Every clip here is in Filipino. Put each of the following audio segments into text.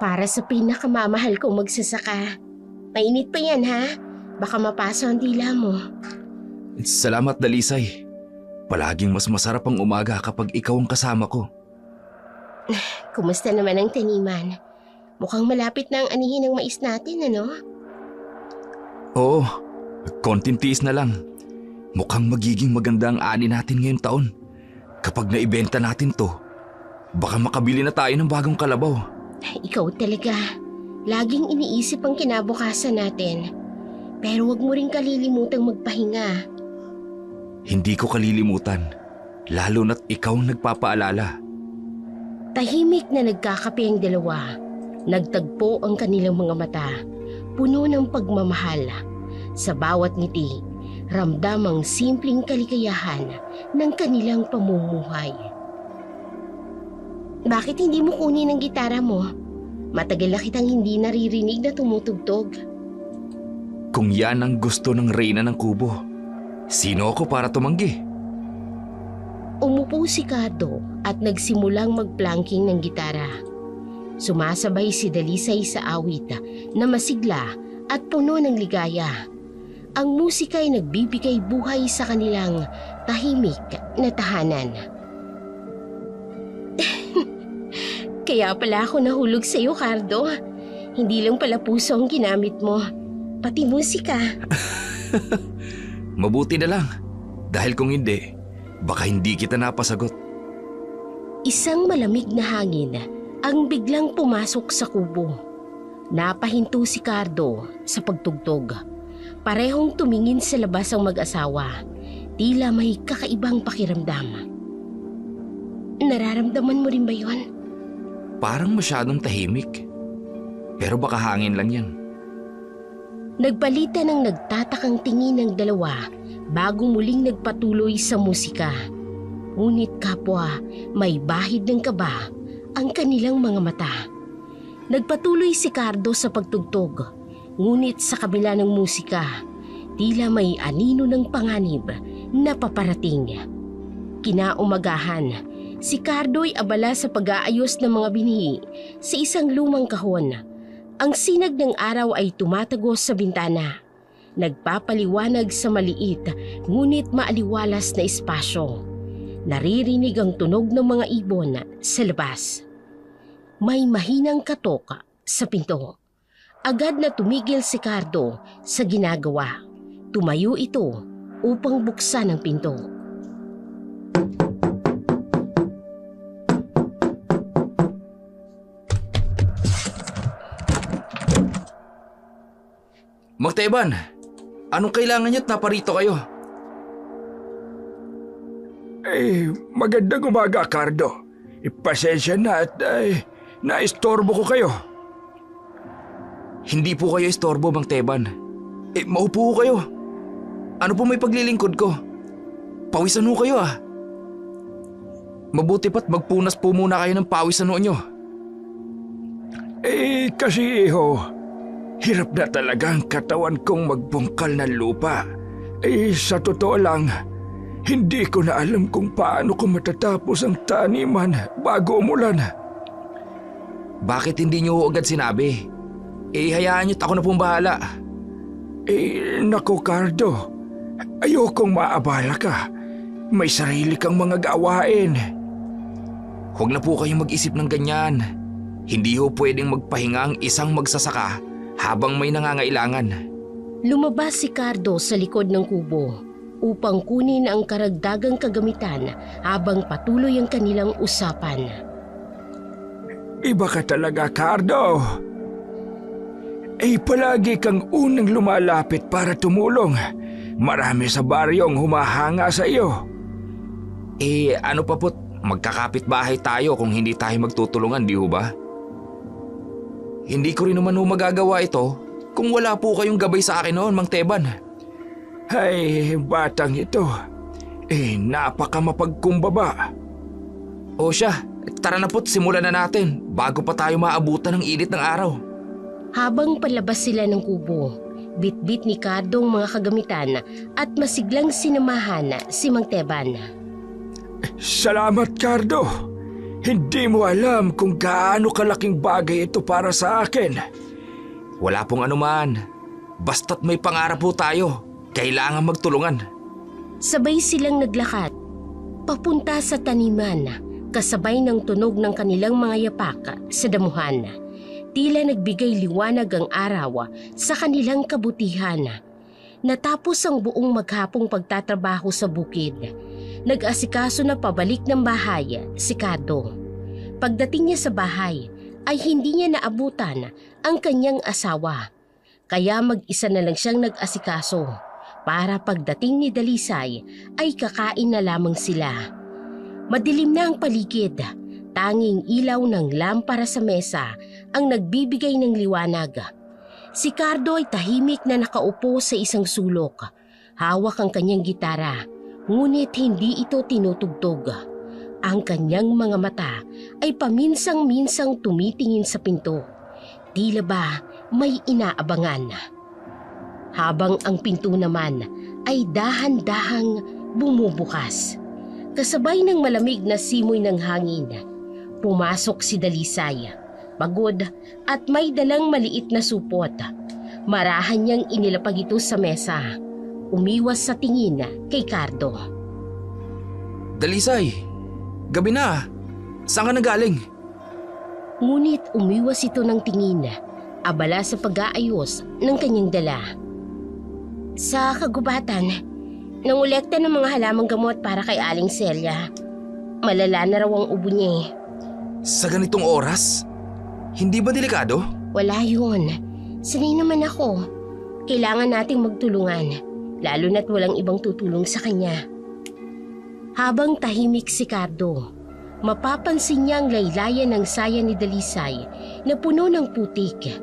Para sa pinakamamahal kong magsasaka. Mainit pa yan ha? Baka mapaso ang dila mo. Salamat, Dalisay. Palaging mas masarap ang umaga kapag ikaw ang kasama ko. Kumusta naman ang taniman? Mukhang malapit na ang anihin ng mais natin, ano? Oo, konting tiis na lang. Mukhang magiging maganda ang ani natin ngayong taon. Kapag naibenta natin to, baka makabili na tayo ng bagong kalabaw. Ikaw talaga. Laging iniisip ang kinabukasan natin. Pero wag mo rin kalilimutang magpahinga. Hindi ko kalilimutan, lalo na't ikaw ang nagpapaalala. Tahimik na nagkakape ang dalawa. Nagtagpo ang kanilang mga mata, puno ng pagmamahal. Sa bawat ngiti, ramdam ang simpleng kaligayahan ng kanilang pamumuhay. Bakit hindi mo kunin ang gitara mo? Matagal na kitang hindi naririnig na tumutugtog. Kung yan ang gusto ng reyna ng kubo, sino ako para tumanggi? Umupo si Kado at nagsimulang magplanking ng gitara. Sumasabay si Dalisay sa awit na masigla at puno ng ligaya. Ang musika ay nagbibigay buhay sa kanilang tahimik na tahanan. Kaya pala ako nahulog sa iyo, Cardo. Hindi lang pala puso ang ginamit mo, pati musika. Mabuti na lang, dahil kung hindi, baka hindi kita napasagot. Isang malamig na hangin ang biglang pumasok sa kubo. Napahinto si Cardo sa pagtugtog. Parehong tumingin sa labas ang mag-asawa. Tila may kakaibang pakiramdam. Nararamdaman mo rin ba yun? Parang masyadong tahimik. Pero baka hangin lang yan. Nagpalitan ng nagtatakang tingin ng dalawa bago muling nagpatuloy sa musika. Ngunit kapwa may bahid ng kaba ang kanilang mga mata. Nagpatuloy si Cardo sa pagtugtog, ngunit sa kabila ng musika, tila may anino ng panganib na paparating. Kinaumagahan, si Cardo ay abala sa pag-aayos ng mga binhi sa isang lumang kahon. Ang sinag ng araw ay tumatagos sa bintana, nagpapaliwanag sa maliit ngunit maaliwalas na espasyo. Naririnig ang tunog ng mga ibon sa labas. May mahinang katok sa pinto. Agad na tumigil si Cardo sa ginagawa. Tumayo ito upang buksan ang pinto. Mang Teban, anong kailangan niyo't naparito kayo? Magandang umaga, Cardo. Pasensya na at naistorbo ko kayo. Hindi po kayo istorbo, Mang Teban. Maupo ko kayo. Ano po may paglilingkod ko? Pawisan ho kayo ah. Mabuti pa't magpunas po muna kayo ng pawis sa noo nyo. Kasi hirap na talaga ang katawan kong magbungkal ng lupa. Sa totoo lang, hindi ko na alam kung paano ko matatapos ang taniman bago umulan. Bakit hindi nyo agad sinabi? Hayaan nyo't ako na pong bahala. Naku, Cardo. Ayokong maabala ka. May sarili kang mga gawain. Huwag na po kayong mag-isip ng ganyan. Hindi ho pwedeng magpahinga ang isang magsasaka habang may nangangailangan. Lumabas si Cardo sa likod ng kubo upang kunin ang karagdagang kagamitan habang patuloy ang kanilang usapan. Iba ka talaga, Cardo. Palagi kang unang lumalapit para tumulong. Marami sa baryong humahanga sa iyo. Ano pa po't magkakapit-bahay tayo kung hindi tayo magtutulungan, di ho ba? Hindi ko rin naman ho magagawa ito kung wala po kayong gabay sa akin noon, Mang Teban. Ay, batang ito. Napaka mapagkumbaba. O siya, tara na po't simulan na natin bago pa tayo maabutan ng init ng araw. Habang palabas sila ng kubo, bitbit ni Cardo ang mga kagamitan at masiglang sinamahan si Mang Teban. Salamat, Cardo. Hindi mo alam kung gaano kalaking bagay ito para sa akin. Wala pong anuman. Basta't may pangarap po tayo. Kailangan magtulungan. Sabay silang naglakad, papunta sa taniman, kasabay ng tunog ng kanilang mga yapak sa damuhan. Tila nagbigay liwanag ang araw sa kanilang kabutihan. Natapos ang buong maghapong pagtatrabaho sa bukid. Nag-asikaso na pabalik ng bahay si Cardo. Pagdating niya sa bahay ay hindi niya naabutan ang kanyang asawa. Kaya mag-isa na lang siyang nag-asikaso para pagdating ni Dalisay ay kakain na lamang sila. Madilim na ang paligid. Tanging ilaw ng lampara sa mesa ang nagbibigay ng liwanag. Si Cardo ay tahimik na nakaupo sa isang sulok. Hawak ang kanyang gitara, ngunit hindi ito tinutugtog. Ang kanyang mga mata ay paminsang-minsang tumitingin sa pinto. Tila ba may inaabangan. Habang ang pinto naman ay dahan-dahang bumubukas. Kasabay ng malamig na simoy ng hangin, pumasok si Dalisay. Pagod at may dalang maliit na supot. Marahan niyang inilapag ito sa mesa. Umiwas sa tingin kay Cardo. Dalisay, gabi na. Saan ka nagaling? Ngunit umiwas ito ng tingin, abala sa pag-aayos ng kanyang dala. Sa kagubatan, nangolekta ng mga halamang gamot para kay Aling Celia. Malala na raw ang ubo niya eh. Sa ganitong oras? Hindi ba delikado? Wala yun. Sanay naman ako. Kailangan nating magtulungan, lalo na't walang ibang tutulong sa kanya. Habang tahimik si Cardo, mapapansin niya ang laylayan ng saya ni Dalisay na puno ng putik.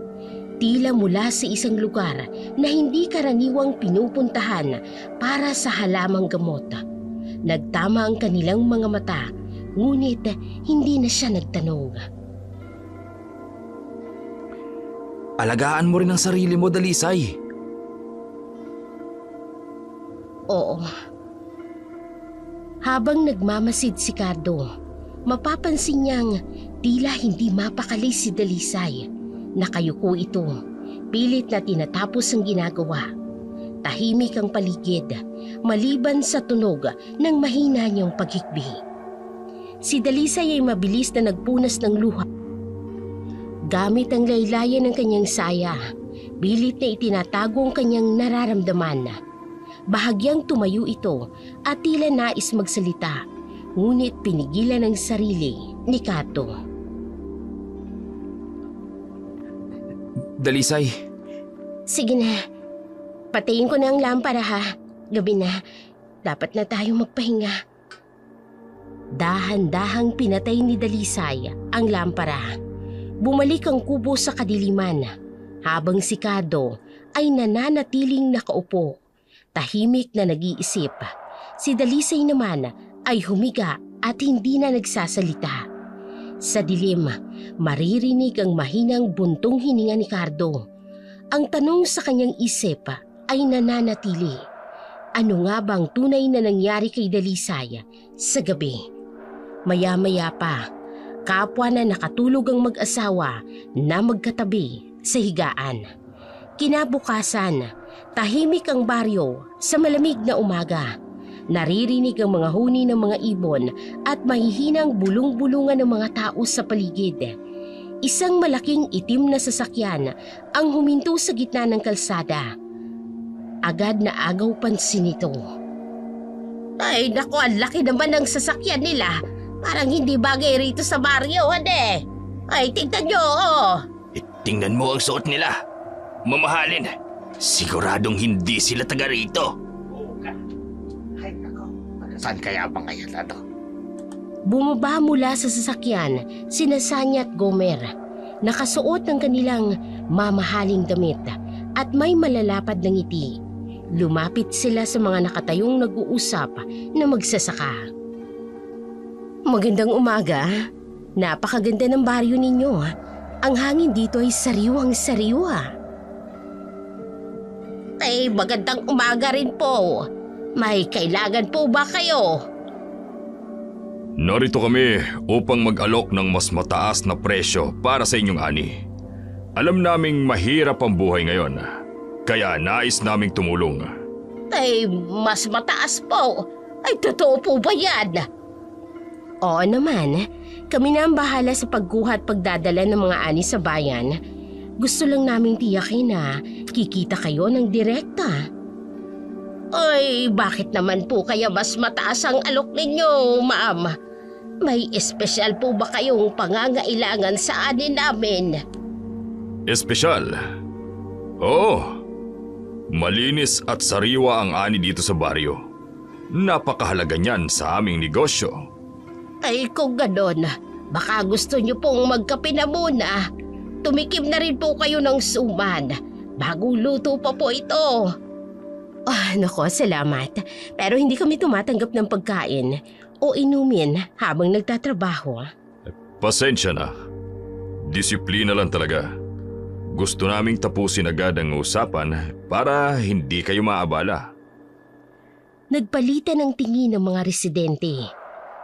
Tila mula sa isang lugar na hindi karaniwang pinupuntahan para sa halamang gamot. Nagtama ang kanilang mga mata, ngunit hindi na siya nagtanong. Alagaan mo rin ang sarili mo, Dalisay. Oo. Habang nagmamasid si Cardo, mapapansin niyang tila hindi mapakali si Dalisay. Nakayuko ito, pilit na tinatapos ang ginagawa. Tahimik ang paligid, maliban sa tunog ng mahina niyang paghikbi. Si Dalisay ay mabilis na nagpunas ng luha. Gamit ang laylayan ng kanyang saya, pilit na itinatago ang kanyang nararamdaman. Bahagyang tumayo ito at tila nais magsalita, ngunit pinigilan ng sarili ni Kato. Dalisay. Sige na, patayin ko na ang lampara ha. Gabi na, dapat na tayo magpahinga. Dahan-dahang pinatay ni Dalisay ang lampara. Bumalik ang kubo sa kadiliman, habang si Kado ay nananatiling nakaupo, tahimik na nag-iisip. Si Dalisay naman ay humiga at hindi na nagsasalita. Sa dilim, maririnig ang mahinang buntong hininga ni Cardo. Ang tanong sa kanyang isip ay nananatili. Ano nga bang tunay na nangyari kay Dalisay sa gabi? Maya-maya pa, kapwa na nakatulog ang mag-asawa na magkatabi sa higaan. Kinabukasan, tahimik ang baryo sa malamig na umaga. Naririnig ang mga huni ng mga ibon at mahihinang bulong-bulungan ng mga tao sa paligid. Isang malaking itim na sasakyan ang huminto sa gitna ng kalsada. Agad na agaw pansin ito. Ay naku, ang laki naman ng sasakyan nila. Parang hindi bagay rito sa baryo, ade. Ay, tingnan nyo, oh. Tingnan mo ang suot nila. Mamahalin. Siguradong hindi sila taga rito. Ay, nako. Saan kaya ba ngayon ano? Bumaba mula sa sasakyan sina Sanya at Gomer. Nakasuot ng kanilang mamahaling damit at may malalapad na ngiti. Lumapit sila sa mga nakatayong nag-uusap na magsasaka. Magandang umaga. Napakaganda ng baryo ninyo. Ang hangin dito ay sariwang-sariwa. Ay, magandang umaga rin po. May kailangan po ba kayo? Narito kami upang mag-alok ng mas mataas na presyo para sa inyong ani. Alam naming mahirap ang buhay ngayon, kaya nais naming tumulong. Ay, mas mataas po. Ay, totoo po ba yan? Oo naman. Kami na ang bahala sa pagkuha at pagdadala ng mga ani sa bayan. Gusto lang naming tiyakin na kikita kayo ng direkta. Ay, bakit naman po kaya mas mataas ang alok ninyo, ma'am? May espesyal po ba kayong pangangailangan sa ani namin? Espesyal? Oo. Malinis at sariwa ang ani dito sa baryo. Napakahalaga niyan sa aming negosyo. Ay, kung ganon, baka gusto niyo pong magkape na muna. Tumikim na rin po kayo ng suman. Bagong luto pa po ito. Nako, salamat. Pero hindi kami tumatanggap ng pagkain o inumin habang nagtatrabaho. Pasensya na. Disiplina lang talaga. Gusto naming tapusin agad ang usapan para hindi kayo maabala. Nagpalitan ng tingin ng mga residente.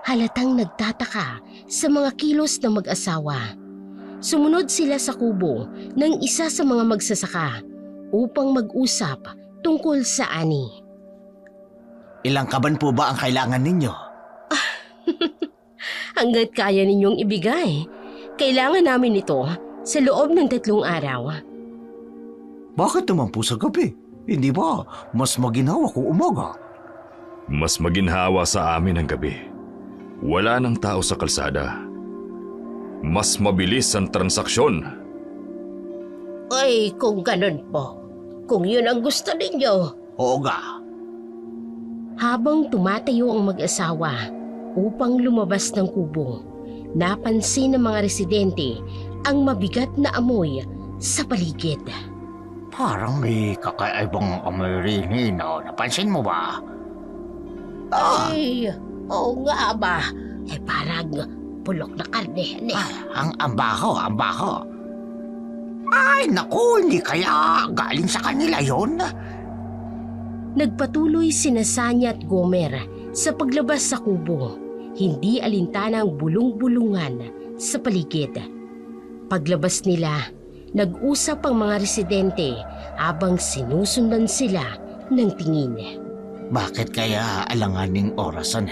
Halatang nagtataka sa mga kilos ng mag-asawa. Sumunod sila sa kubo ng isa sa mga magsasaka upang mag-usap tungkol sa ani. Ilang kaban po ba ang kailangan ninyo? Hanggat kaya ninyong ibigay. Kailangan namin ito sa loob ng 3 araw. Bakit naman po sa gabi? Hindi ba mas maginhawa kung umaga? Mas maginhawa sa amin ang gabi. Wala nang tao sa kalsada. Mas mabilis ang transaksyon. Ay, kung ganun po. Kung yun ang gusto ninyo. Oo nga. Habang tumatayo ang mag-asawa upang lumabas ng kubo, napansin ng mga residente ang mabigat na amoy sa paligid. Parang may kakaibang amoy rin, no? Napansin mo ba? Ay, oo nga ba? Parang pulok na karne. Ang ambaho. Ay, naku, hindi kaya galing sa kanila yon. Nagpatuloy sina Sanya at Gomer sa paglabas sa kubo. Hindi alintanang bulong-bulungan sa paligid. Paglabas nila, nag-usap ang mga residente habang sinusundan sila ng tingin. Bakit kaya alanganing orasan?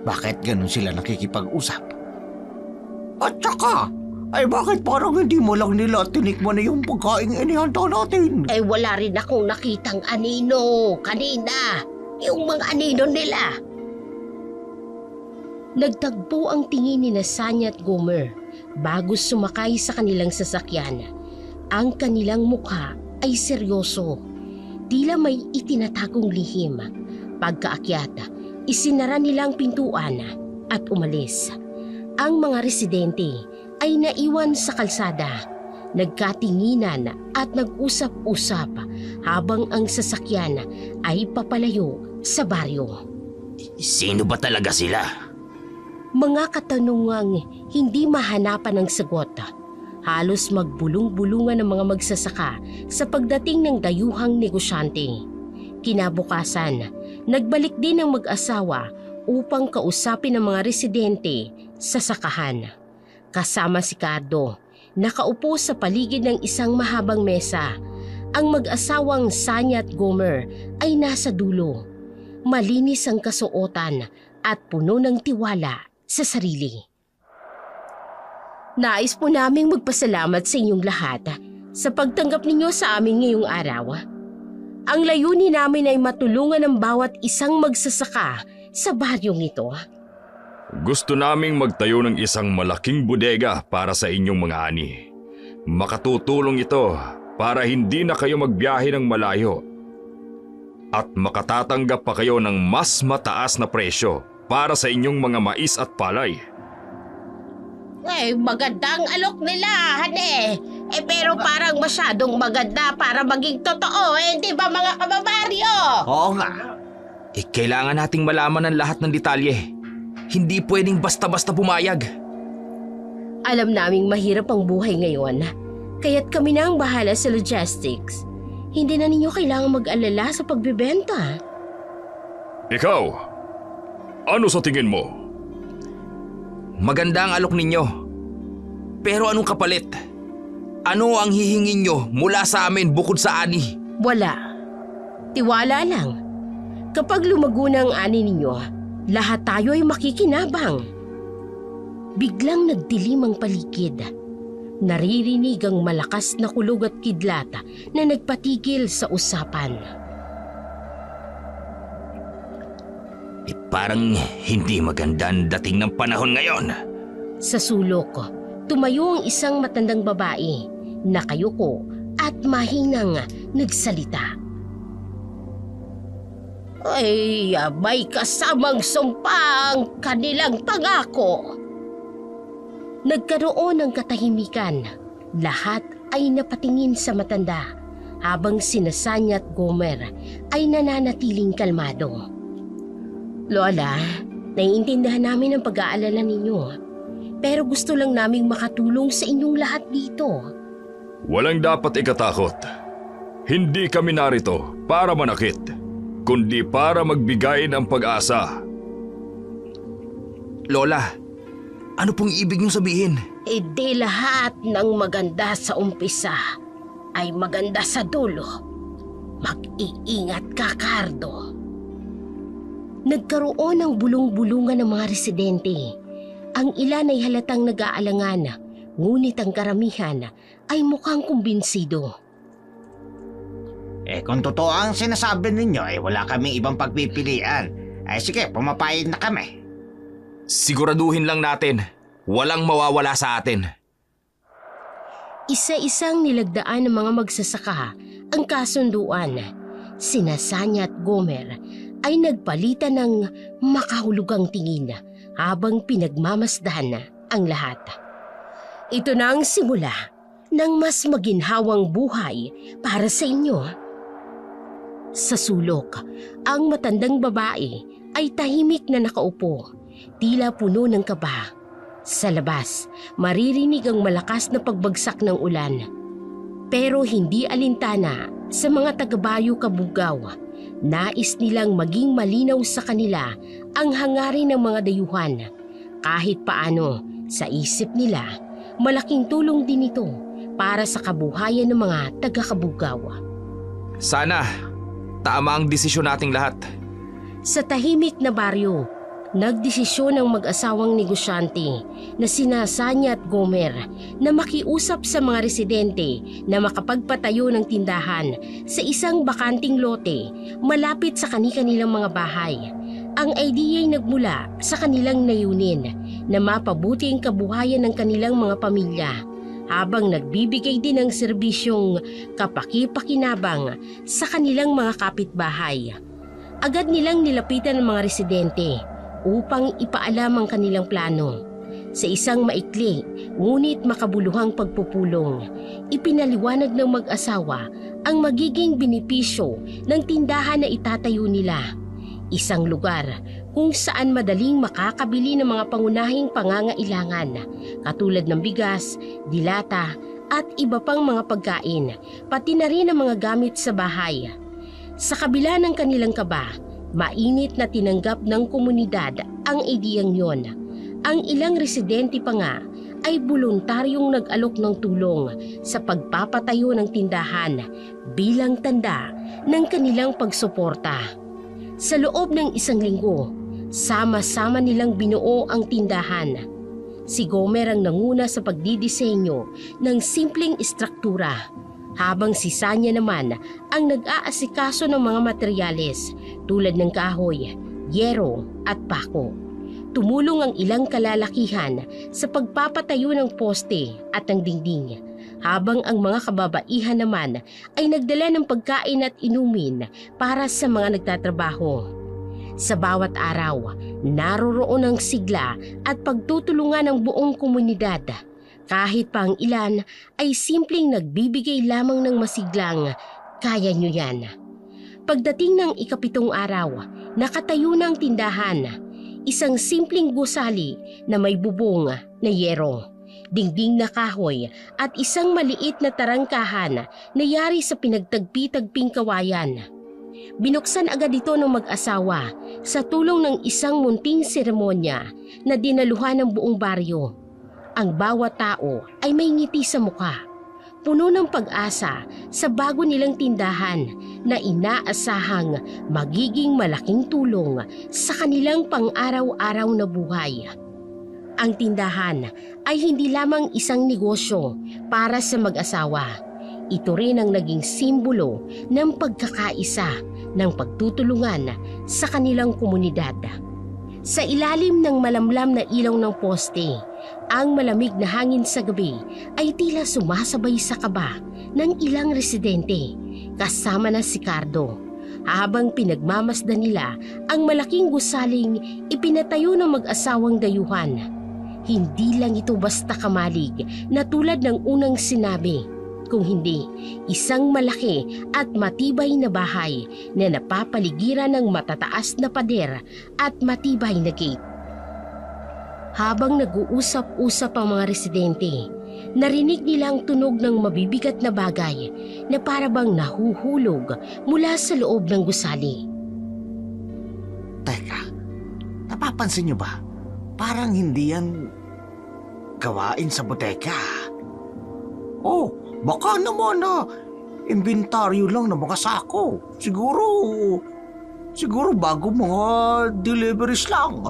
Bakit ganun sila nakikipag-usap? At saka, ay bakit parang hindi mo lang nila tinikman na yung pagkain inihanda natin? Wala rin akong nakitang anino kanina. Yung mga anino nila. Nagtagpo ang tingin ni Sanya at Gomer bago sumakay sa kanilang sasakyan. Ang kanilang mukha ay seryoso. Tila may itinatagong lihim. Pagkaakyat, isinara nilang pintuan at umalis. Ang mga residente ay naiwan sa kalsada. Nagkatinginan at nag-usap-usap habang ang sasakyan ay papalayo sa baryo. Sino ba talaga sila? Mga katanungang hindi mahanapan ng sagot. Halos magbulong-bulungan ng mga magsasaka sa pagdating ng dayuhang negosyante. Kinabukasan, nagbalik din ang mag-asawa upang kausapin ang mga residente sa sakahan. Kasama si Cardo, nakaupo sa paligid ng isang mahabang mesa. Ang mag-asawang Sanya at Gomer ay nasa dulo. Malinis ang kasuotan at puno ng tiwala sa sarili. Nais po naming magpasalamat sa inyong lahat sa pagtanggap ninyo sa amin ngayong araw. Ang layunin namin ay matulungan ang bawat isang magsasaka sa baryong ito. Gusto naming magtayo ng isang malaking bodega para sa inyong mga ani. Makatutulong ito para hindi na kayo magbiyahe ng malayo. At makatatanggap pa kayo ng mas mataas na presyo para sa inyong mga mais at palay. Magandang alok nila, hane. Pero parang masyadong maganda para maging totoo, di ba mga kababaryo? Oo nga. Kailangan nating malaman ang lahat ng detalye. Hindi pwedeng basta-basta pumayag. Alam naming mahirap ang buhay ngayon, kaya't kami na ang bahala sa logistics. Hindi na ninyo kailangang mag-alala sa pagbibenta. Ikaw, ano sa tingin mo? maganda ang alok ninyo. Pero anong kapalit? Ano ang hihingin nyo mula sa amin bukod sa ani? Wala. Tiwala lang. Kapag lumago na ang ani ninyo, lahat tayo ay makikinabang. Biglang nagdilim ang paligid. Naririnig ang malakas na kulog at kidlat na nagpatigil sa usapan. Parang hindi maganda ang dating ng panahon ngayon. Sa sulok, tumayo ang isang matandang babae, nakayuko at mahinang nagsalita. Ay, may kasamang sumpa ang kanilang pangako. Nagkaroon ng katahimikan. Lahat ay napatingin sa matanda habang sina Sanya at Gomer ay nananatiling kalmado. Lola, naiintindihan namin ang pag-aalala ninyo. Pero gusto lang naming makatulong sa inyong lahat dito. Walang dapat ikatakot. Hindi kami narito para manakit, kundi para magbigay ng pag-asa. Lola, ano pong ibig niyong sabihin? Di lahat ng maganda sa umpisa ay maganda sa dulo. Mag-iingat ka, Cardo. Nagkaroon ng bulong-bulungan ng mga residente. Ang ilan ay halatang nag-aalangan, ngunit ang karamihan ay mukhang kumbinsido. Kung totoo ang sinasabi ninyo, wala kaming ibang pagpipilian. Sige, pumapayag na kami. Siguraduhin lang natin, walang mawawala sa atin. Isa-isang nilagdaan ng mga magsasaka ang kasunduan. Sina Sanya at Gomer ay nagpalitan ng makahulugang tingin habang pinagmamasdahan ang lahat. Ito na ang simula ng mas maginhawang buhay para sa inyo. Sa sulok, ang matandang babae ay tahimik na nakaupo, tila puno ng kaba. Sa labas, maririnig ang malakas na pagbagsak ng ulan. Pero hindi alintana sa mga tagabayo kabugaw. Nais nilang maging malinaw sa kanila ang hangarin ng mga dayuhan. Kahit paano, sa isip nila, malaking tulong din ito para sa kabuhayan ng mga taga-Kabugaw. Sana, tama ang desisyon nating lahat. Sa tahimik na baryo, nagdesisyon ng mag-asawang negosyante na sina Sanya at Gomer na makiusap sa mga residente na makapagpatayo ng tindahan sa isang bakanting lote malapit sa kani-kanilang mga bahay. Ang idea ay nagmula sa kanilang layunin na mapabuti ang kabuhayan ng kanilang mga pamilya habang nagbibigay din ng serbisyong kapaki-pakinabang sa kanilang mga kapitbahay. Agad nilang nilapitan ng mga residente upang ipaalam ang kanilang plano. Sa isang maikli ngunit makabuluhang pagpupulong, ipinaliwanag ng mag-asawa ang magiging benepisyo ng tindahan na itatayo nila. Isang lugar kung saan madaling makakabili ng mga pangunahing pangangailangan katulad ng bigas, dilata at iba pang mga pagkain, pati na rin ang mga gamit sa bahay. Sa kabila ng kanilang kaba, mainit na tinanggap ng komunidad ang ideyang yon. Ang ilang residente pa nga ay voluntaryong nag-alok ng tulong sa pagpapatayo ng tindahan bilang tanda ng kanilang pagsuporta. Sa loob ng isang linggo, sama-sama nilang binuo ang tindahan. Si Gomer ang nanguna sa pagdidisenyo ng simpleng istruktura, habang si Sanya naman ang nag-aasikaso ng mga materyales tulad ng kahoy, yero at pako. Tumulong ang ilang kalalakihan sa pagpapatayo ng poste at ng dingding, habang ang mga kababaihan naman ay nagdala ng pagkain at inumin para sa mga nagtatrabaho. Sa bawat araw, naroroon ang sigla at pagtutulungan ng buong komunidad. Kahit pa ang ilan ay simpleng nagbibigay lamang ng masiglang, kaya nyo yan. Pagdating ng 7 araw, nakatayo na ang tindahan. Isang simpleng gusali na may bubong na yero, dingding na kahoy at isang maliit na tarangkahan na yari sa pinagtagpi-tagping kawayan. Binuksan agad ito ng mag-asawa sa tulong ng isang munting seremonya na dinaluhan ng buong baryo. Ang bawat tao ay may ngiti sa mukha, puno ng pag-asa sa bago nilang tindahan na inaasahang magiging malaking tulong sa kanilang pang-araw-araw na buhay. Ang tindahan ay hindi lamang isang negosyo para sa mag-asawa. Ito rin ang naging simbolo ng pagkakaisa, ng pagtutulungan sa kanilang komunidad. Sa ilalim ng malamlam na ilaw ng poste, ang malamig na hangin sa gabi ay tila sumasabay sa kaba ng ilang residente, kasama na si Cardo. Habang pinagmamasdan nila ang malaking gusaling ipinatayo ng mag-asawang dayuhan. Hindi lang ito basta kamalig na tulad ng unang sinabi, kung hindi isang malaki at matibay na bahay na napapaligiran ng matataas na pader at matibay na gate. Habang nag-uusap-usap ang mga residente, narinig nilang tunog ng mabibigat na bagay na parabang nahuhulog mula sa loob ng gusali. Teka, napapansin niyo ba? Parang hindi yan gawain sa bodega. Oh, baka naman inventaryo lang ng mga sako. Siguro bago mga deliveries lang.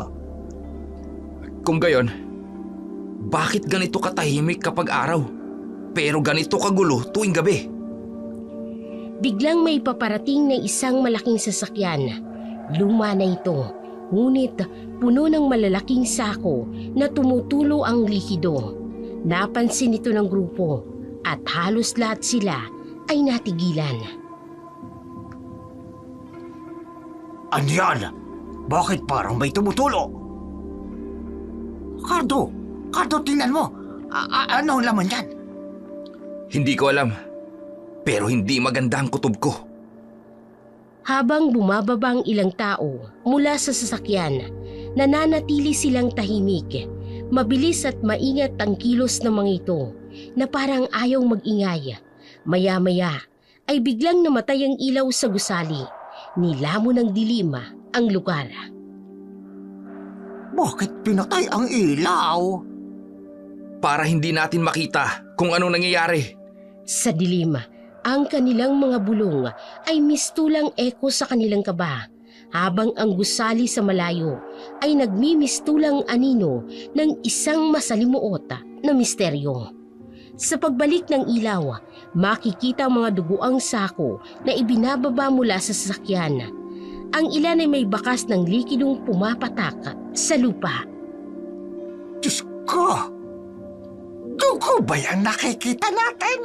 Kung gayon, bakit ganito katahimik kapag araw, pero ganito kagulo tuwing gabi? Biglang may paparating na isang malaking sasakyan. Luma na ito, ngunit puno ng malalaking sako na tumutulo ang likido. Napansin ito ng grupo at halos lahat sila ay natigilan. Ano yan? Bakit parang may tumutulo? Cardo, tingnan mo. Ano ang laman yan? Hindi ko alam, pero hindi maganda ang kutob ko. Habang bumababa ang ilang tao mula sa sasakyan, nananatili silang tahimik. Mabilis at maingat ang kilos ng mga ito na parang ayaw mag-ingay. Maya-maya ay biglang namatay ang ilaw sa gusali. Nilamon ng dilim ang lugar. Bakit pinatay ang ilaw? Para hindi natin makita kung ano nangyayari. Sa dilim, ang kanilang mga bulong ay mistulang eko sa kanilang kaba, habang ang gusali sa malayo ay nagmimistulang anino ng isang masalimuot na misteryo. Sa pagbalik ng ilaw, makikita ang mga duguang sako na ibinababa mula sa sasakyan. Ang ilan ay may bakas ng likidong pumapatak sa lupa. Diyos ko! Dugo ba yan nakikita natin?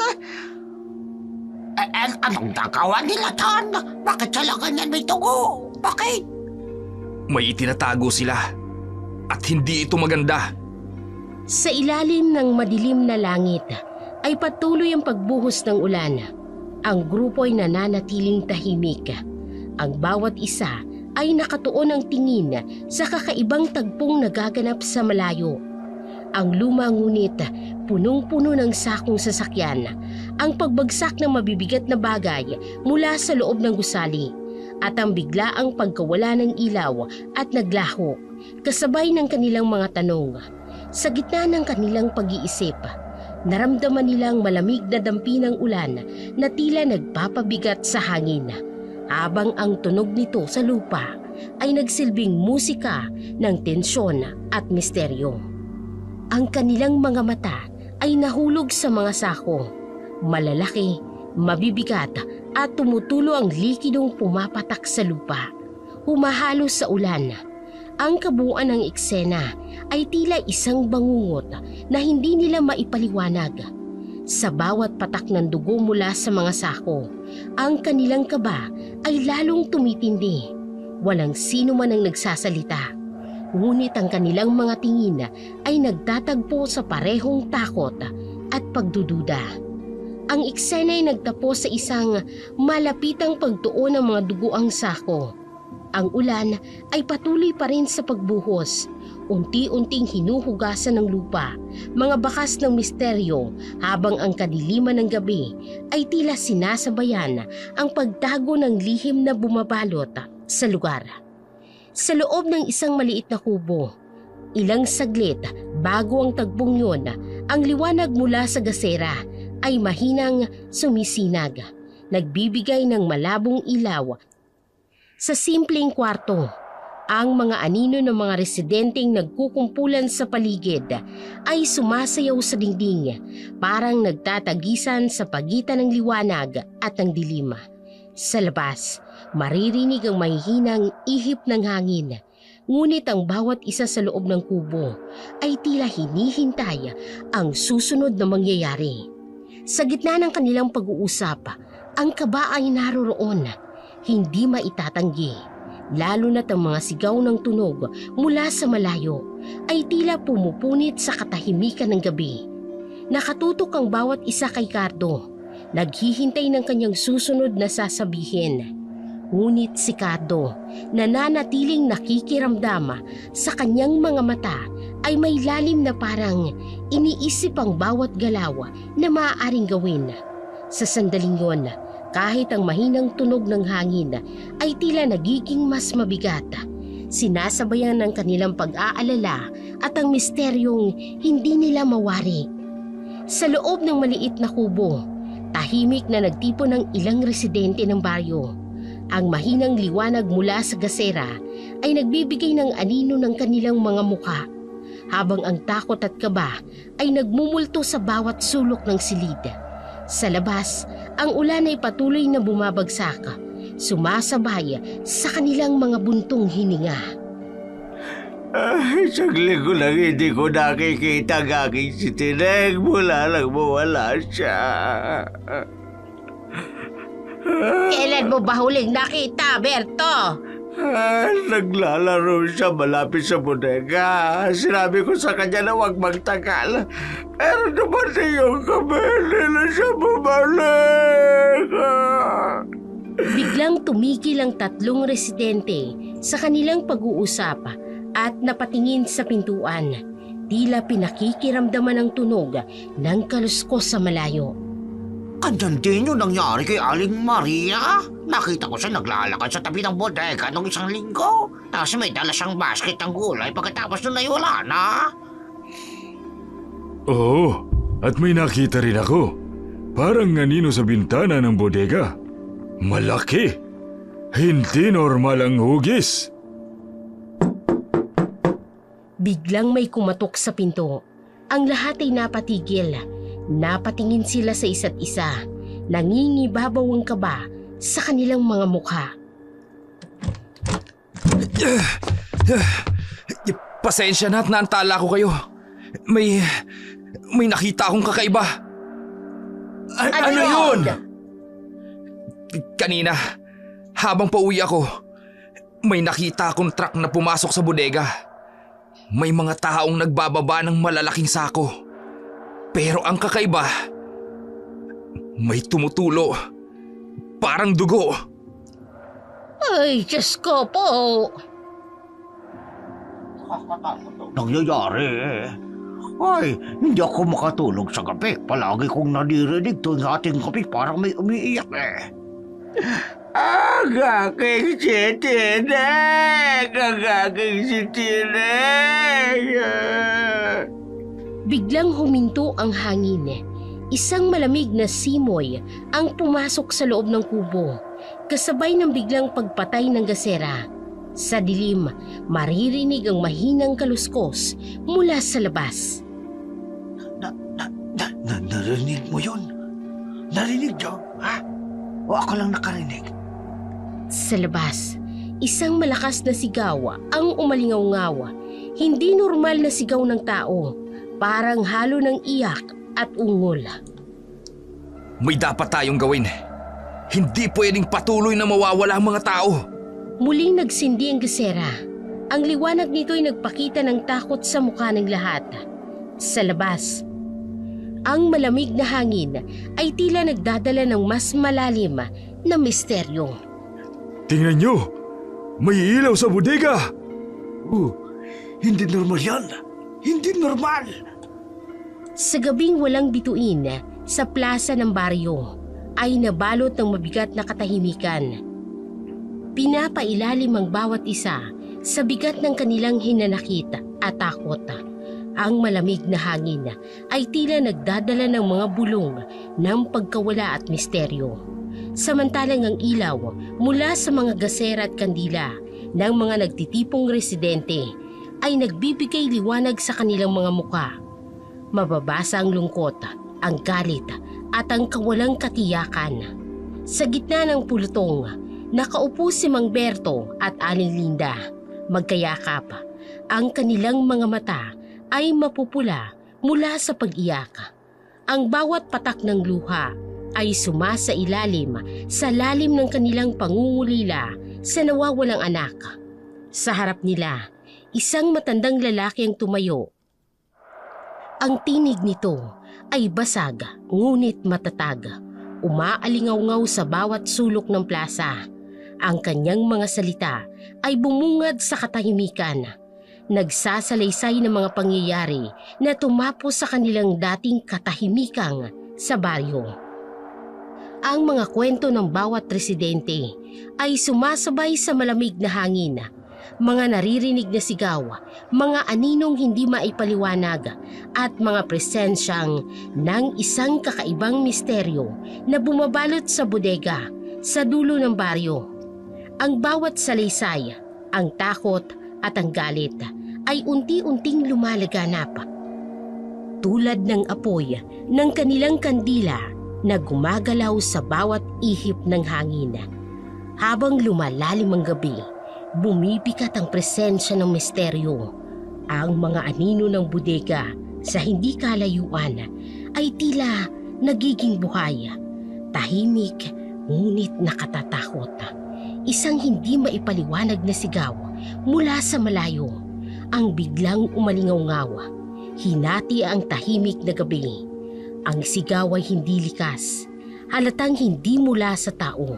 Anong nagawa nila dyan? Bakit sila ganyan may dugo? Bakit? May itinatago sila at hindi ito maganda. Sa ilalim ng madilim na langit ay patuloy ang pagbuhos ng ulan. Ang grupo ay nananatiling tahimik. Ang bawat isa ay nakatuon ng tingin sa kakaibang tagpong nagaganap sa malayo. Ang luma ngunit punong-puno ng sakong sasakyan, ang pagbagsak ng mabibigat na bagay mula sa loob ng gusali, at ang biglaang pagkawala ng ilaw at naglaho, kasabay ng kanilang mga tanong. Sa gitna ng kanilang pag-iisip, naramdaman nilang malamig na dampi ng ulan na tila nagpapabigat sa hangin, habang ang tunog nito sa lupa ay nagsilbing musika ng tensyon at misteryo. Ang kanilang mga mata ay nahulog sa mga sako, malalaki, mabibigat at tumutulo ang likidong pumapatak sa lupa, humahalo sa ulan. Ang kabuuan ng eksena ay tila isang bangungot na hindi nila maipaliwanag. Sa bawat patak ng dugo mula sa mga sako, ang kanilang kaba ay lalong tumitindi. Walang sino man ang nagsasalita, ngunit ang kanilang mga tingin ay nagtatagpo sa parehong takot at pagdududa. Ang eksena ay nagtapos sa isang malapitang pagtuon ng mga duguang sako. Ang ulan ay patuloy pa rin sa pagbuhos. Unti-unting hinuhugasan ng lupa, mga bakas ng misteryo, habang ang kadiliman ng gabi ay tila sinasabayan ang pagtago ng lihim na bumabalot sa lugar. Sa loob ng isang maliit na kubo, ilang saglit bago ang tagpong yun, ang liwanag mula sa gasera ay mahinang sumisinag, nagbibigay ng malabong ilaw. Sa simpleng kwarto, ang mga anino ng mga residenteng nagkukumpulan sa paligid ay sumasayaw sa dingding, parang nagtatagisan sa pagitan ng liwanag at ng dilim. Sa labas, maririnig ang mahihinang ihip ng hangin, ngunit ang bawat isa sa loob ng kubo ay tila hinihintay ang susunod na mangyayari. Sa gitna ng kanilang pag-uusap, ang kaba ay naroroon, hindi maitatanggi. Lalo na't ang mga sigaw ng tunog mula sa malayo ay tila pumupunit sa katahimikan ng gabi. Nakatutok ang bawat isa kay Cardo, naghihintay ng kanyang susunod na sasabihin. Ngunit si Cardo, nananatiling nakikiramdam sa kanyang mga mata, ay may lalim na parang iniisip ang bawat galaw na maaaring gawin. Sa sandaling yon, kahit ang mahinang tunog ng hangin ay tila nagiging mas mabigat, sinasabayan ng kanilang pag-aalala at ang misteryong hindi nila mawari. Sa loob ng maliit na kubo, tahimik na nagtipon ng ilang residente ng baryo. Ang mahinang liwanag mula sa gasera ay nagbibigay ng anino ng kanilang mga mukha, habang ang takot at kaba ay nagmumulto sa bawat sulok ng silid. Sa labas, ang ulan ay patuloy na bumabagsak, sumasabay sa kanilang mga buntong hininga. Isang linggo lang hindi ko nakikita ang aking si Tineg mula lang mawala siya. Kailan mo ba huling nakita, Berto? Naglalaro siya malapit sa bodega. Sinabi ko sa kanya na huwag magtagal. Pero dumating yung gabi, hindi na siya bumalik. Biglang tumigil ang tatlong residente sa kanilang pag-uusap at napatingin sa pintuan. Tila pinakikiramdaman ng tunog ng kaluskos sa malayo. Ganyan din yung nangyari kay Aling Maria. Nakita ko siya naglalakad sa tabi ng bodega nung isang linggo. Tapos may dala siyang basket ng gulay pagkatapos nun ay wala na. Oo, at may nakita rin ako. Parang anino sa bintana ng bodega. Malaki. Hindi normal ang hugis. Biglang may kumatok sa pinto. Ang lahat ay napatigil. Napatingin sila sa isa't isa. Nangingibabaw ang kaba sa kanilang mga mukha. Pasensya na at naantala ko kayo. May nakita akong kakaiba. Ano yun? Kanina, habang pauwi ako, may nakita akong truck na pumasok sa bodega. May mga taong nagbababa ng malalaking sako. Pero ang kakaiba, may tumutulo. Parang dugo. Ay, Diyos ko po! Nangyayari eh. Ay, hindi ako makatulog sa gabi. Palagi kong naririnig tuwing ating gabi parang may umiiyak eh. Ang aking si Tineg! Ang aking si Tineg! Biglang huminto ang hangin. Isang malamig na simoy ang pumasok sa loob ng kubo, kasabay ng biglang pagpatay ng gasera. Sa dilim, maririnig ang mahinang kaluskos mula sa labas. Narinig mo yun? Narinig niyo? Ha? O ako lang nakarinig? Sa labas, isang malakas na sigaw ang umalingaw-ngaw. Hindi normal na sigaw ng tao, parang halo ng iyak at ungol. May dapat tayong gawin. Hindi pwedeng patuloy na mawawala ang mga tao. Muling nagsindi ang gasera. Ang liwanag nito ay nagpakita ng takot sa mukha ng lahat. Sa labas, ang malamig na hangin ay tila nagdadala ng mas malalim na misteryo. Tingnan nyo! May ilaw sa bodega! Hindi normal yan. Hindi normal. Sa gabing walang bituin sa plaza ng baryo ay nabalot ng mabigat na katahimikan. Pinapailalim ang bawat isa sa bigat ng kanilang hinanakit at takot. Ang malamig na hangin ay tila nagdadala ng mga bulong ng pagkawala at misteryo. Samantalang ang ilaw mula sa mga gasera at kandila ng mga nagtitipong residente ay nagbibigay liwanag sa kanilang mga muka. Mababasa ang lungkot, ang galit at ang kawalang katiyakan. Sa gitna ng pulutong, nakaupo si Mang Berto at Aling Linda. Magkayakap, ang kanilang mga mata ay mapupula mula sa pag-iyak. Ang bawat patak ng luha ay sumasailalim sa lalim ng kanilang pangungulila sa nawawalang anak. Sa harap nila, isang matandang lalaki ang tumayo. Ang tinig nito ay basag ngunit matatag. Umaalingaw-ngaw sa bawat sulok ng plaza. Ang kanyang mga salita ay bumungad sa katahimikan. Nagsasalaysay ng mga pangyayari na tumapos sa kanilang dating katahimikang sa baryo. Ang mga kwento ng bawat residente ay sumasabay sa malamig na hangin. Mga naririnig na sigaw, mga aninong hindi maipaliwanag at mga presensyang ng isang kakaibang misteryo na bumabalot sa bodega sa dulo ng baryo. Ang bawat salaysay, ang takot at ang galit ay unti-unting lumalaganap. Tulad ng apoy ng kanilang kandila na gumagalaw sa bawat ihip ng hangin. Habang lumalalim ang gabi, bumibigat ang presensya ng misteryo. Ang mga anino ng bodega sa hindi kalayuan ay tila nagiging buhay. Tahimik ngunit nakatatakot. Isang hindi maipaliwanag na sigaw mula sa malayo ang biglang umalingaw-ngaw. Hinati ang tahimik na gabi. Ang sigaw ay hindi likas, halatang hindi mula sa tao.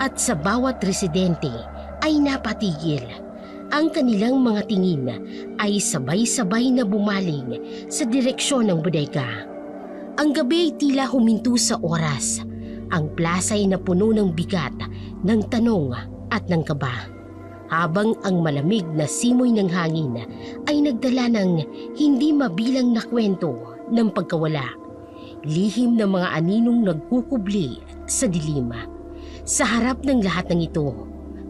At sa bawat residente ay napatigil. Ang kanilang mga tingin ay sabay-sabay na bumaling sa direksyon ng bodega. Ang gabi ay tila huminto sa oras. Ang plaza ay napuno ng bigat, ng tanong at ng kaba. Habang ang malamig na simoy ng hangin ay nagdala ng hindi mabilang na kwento ng pagkawala. Lihim ng mga aninong nagkukubli sa dilim. Sa harap ng lahat ng ito,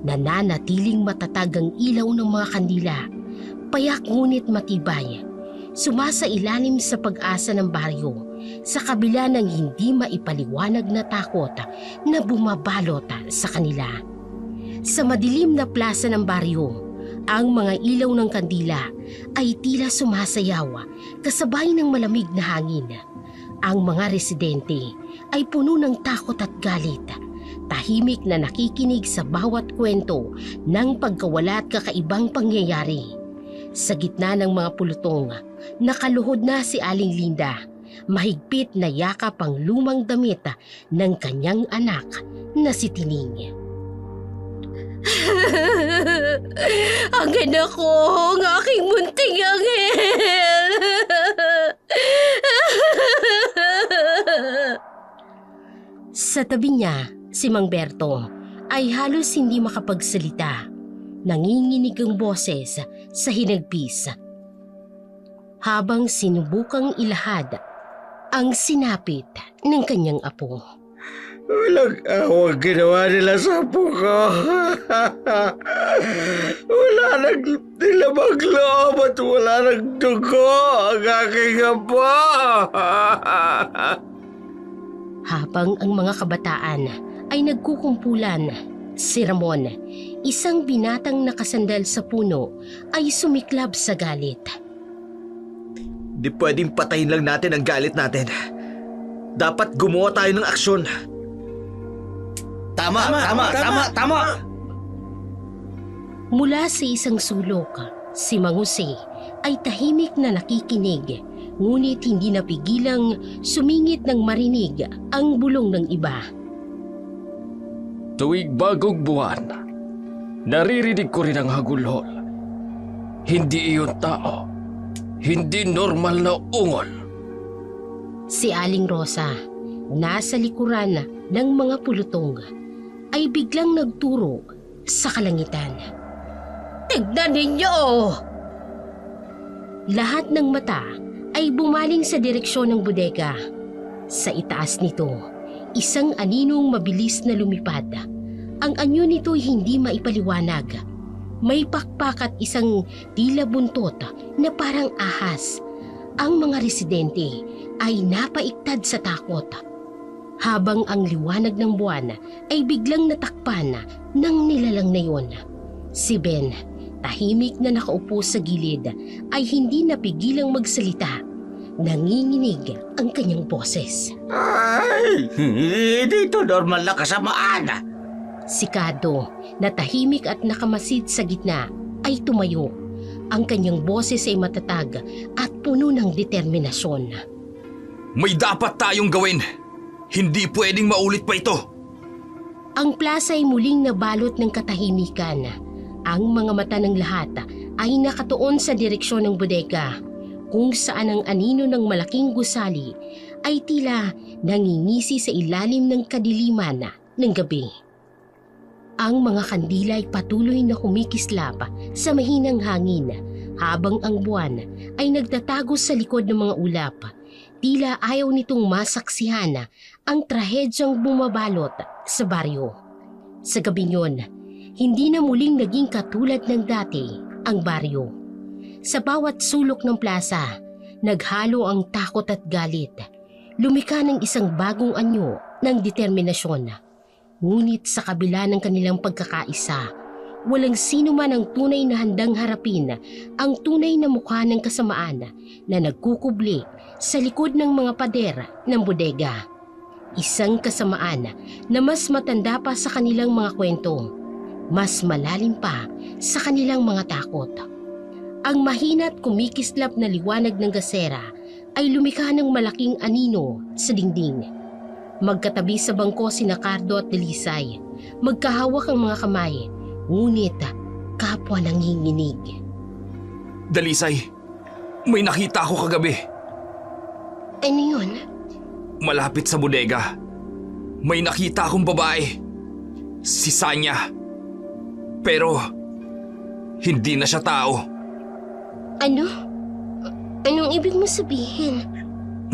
nananatiling matatag ang ilaw ng mga kandila. Payak ngunit matibay. Sumasailalim sa pag-asa ng baryo sa kabila ng hindi maipaliwanag na takot na bumabalot sa kanila. Sa madilim na plaza ng baryo, ang mga ilaw ng kandila ay tila sumasayaw kasabay ng malamig na hangin. Ang mga residente ay puno ng takot at galit. Tahimik na nakikinig sa bawat kwento ng pagkawala at kakaibang pangyayari. Sa gitna ng mga pulutong, nakaluhod na si Aling Linda. Mahigpit na yakap ang lumang damit ng kanyang anak na si Tining. Ang anak ko, ang aking munting anghel! Sa tabi niya, si Mang Berto ay halos hindi makapagsalita. Nanginginig ang boses sa hinagpis. Habang sinubukang ilahad ang sinapit ng kanyang apo. Walang awang ginawa nila sa apo ko. Wala nang nilamang loob at wala nang dugo ang aking apo. Habang ang mga kabataan ay nagkukumpulan, si Ramon, isang binatang nakasandal sa puno, ay sumiklab sa galit. Di pwedeng patayin lang natin ang galit natin. Dapat gumawa tayo ng aksyon. Tama! Mula sa isang sulok, si Mang Jose ay tahimik na nakikinig, ngunit hindi napigilang sumingit ng marinig ang bulong ng iba. Tuwing bagong buwan, Naririnig ko rin ang hagulhol. Hindi iyon tao. Hindi normal na ungol. Si Aling Rosa, nasa likuran ng mga pulutong, ay biglang nagturo sa kalangitan. Tignan ninyo! Lahat ng mata ay bumaling sa direksyon ng bodega. Sa itaas nito, isang aninong mabilis na lumipad. Ang anyo nito hindi maipaliwanag. May pakpak at isang tila buntot na parang ahas. Ang mga residente ay napaiktad sa takot. Habang ang liwanag ng buwan ay biglang natakpan ng nilalang na yon. Si Ben, tahimik na nakaupo sa gilid, ay hindi napigilang magsalita. Nanginginig ang kanyang boses. Ay, hindi ito normal na kasamaan. Si Kado, na tahimik at nakamasid sa gitna, ay tumayo. Ang kanyang boses ay matatag at puno ng determinasyon. May dapat tayong gawin. Hindi pwedeng maulit pa ito. Ang plaza ay muling nabalot ng katahimikan. Ang mga mata ng lahat ay nakatuon sa direksyon ng bodega, kung saan ang anino ng malaking gusali ay tila nangingisi sa ilalim ng kadiliman ng gabi. Ang mga kandila ay patuloy na kumikislap sa mahinang hangin habang ang buwan ay nagtatago sa likod ng mga ulap. Tila ayaw nitong masaksihan ang trahedyang bumabalot sa baryo. Sa gabing yun, hindi na muling naging katulad ng dati ang baryo. Sa bawat sulok ng plaza, naghalo ang takot at galit. Lumika ng isang bagong anyo ng determinasyon. Ngunit sa kabila ng kanilang pagkakaisa, walang sino man ang tunay na handang harapin ang tunay na mukha ng kasamaan na nagkukubli sa likod ng mga pader ng bodega. Isang kasamaan na mas matanda pa sa kanilang mga kwento, mas malalim pa sa kanilang mga takot. Ang mahina at kumikislap na liwanag ng gasera ay lumikha ng malaking anino sa dingding. Magkatabi sa bangko sina Cardo at Delisay. Magkahawak ang mga kamay, ngunit kapwa nanginginig. Dalisay, may nakita ako kagabi. Ano yun? Malapit sa bodega. May nakita akong babae. Si Sanya. Pero, hindi na siya tao. Ano? Anong ibig mo sabihin?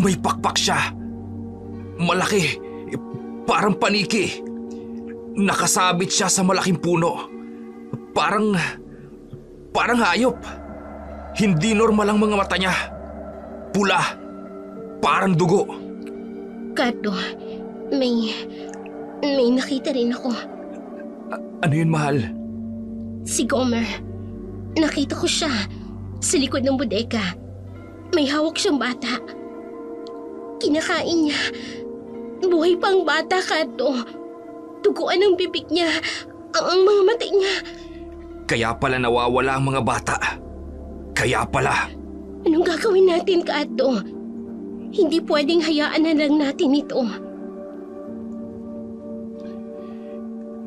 May pakpak siya. Malaki, parang paniki. Nakasabit siya sa malaking puno. Parang hayop. Hindi normal ang mga mata niya. Pula, parang dugo. Kato, may nakita rin ako. Ano yun, mahal? Si Gomer. Nakita ko siya sa likod ng bodega. May hawak siyang bata. Kinakain niya. Buhay pang bata, Kato. Tuguan ang bibig niya, ang mga mata niya. Kaya pala nawawala ang mga bata. Kaya pala. Anong gagawin natin, Kato? Hindi pwedeng hayaan na lang natin ito.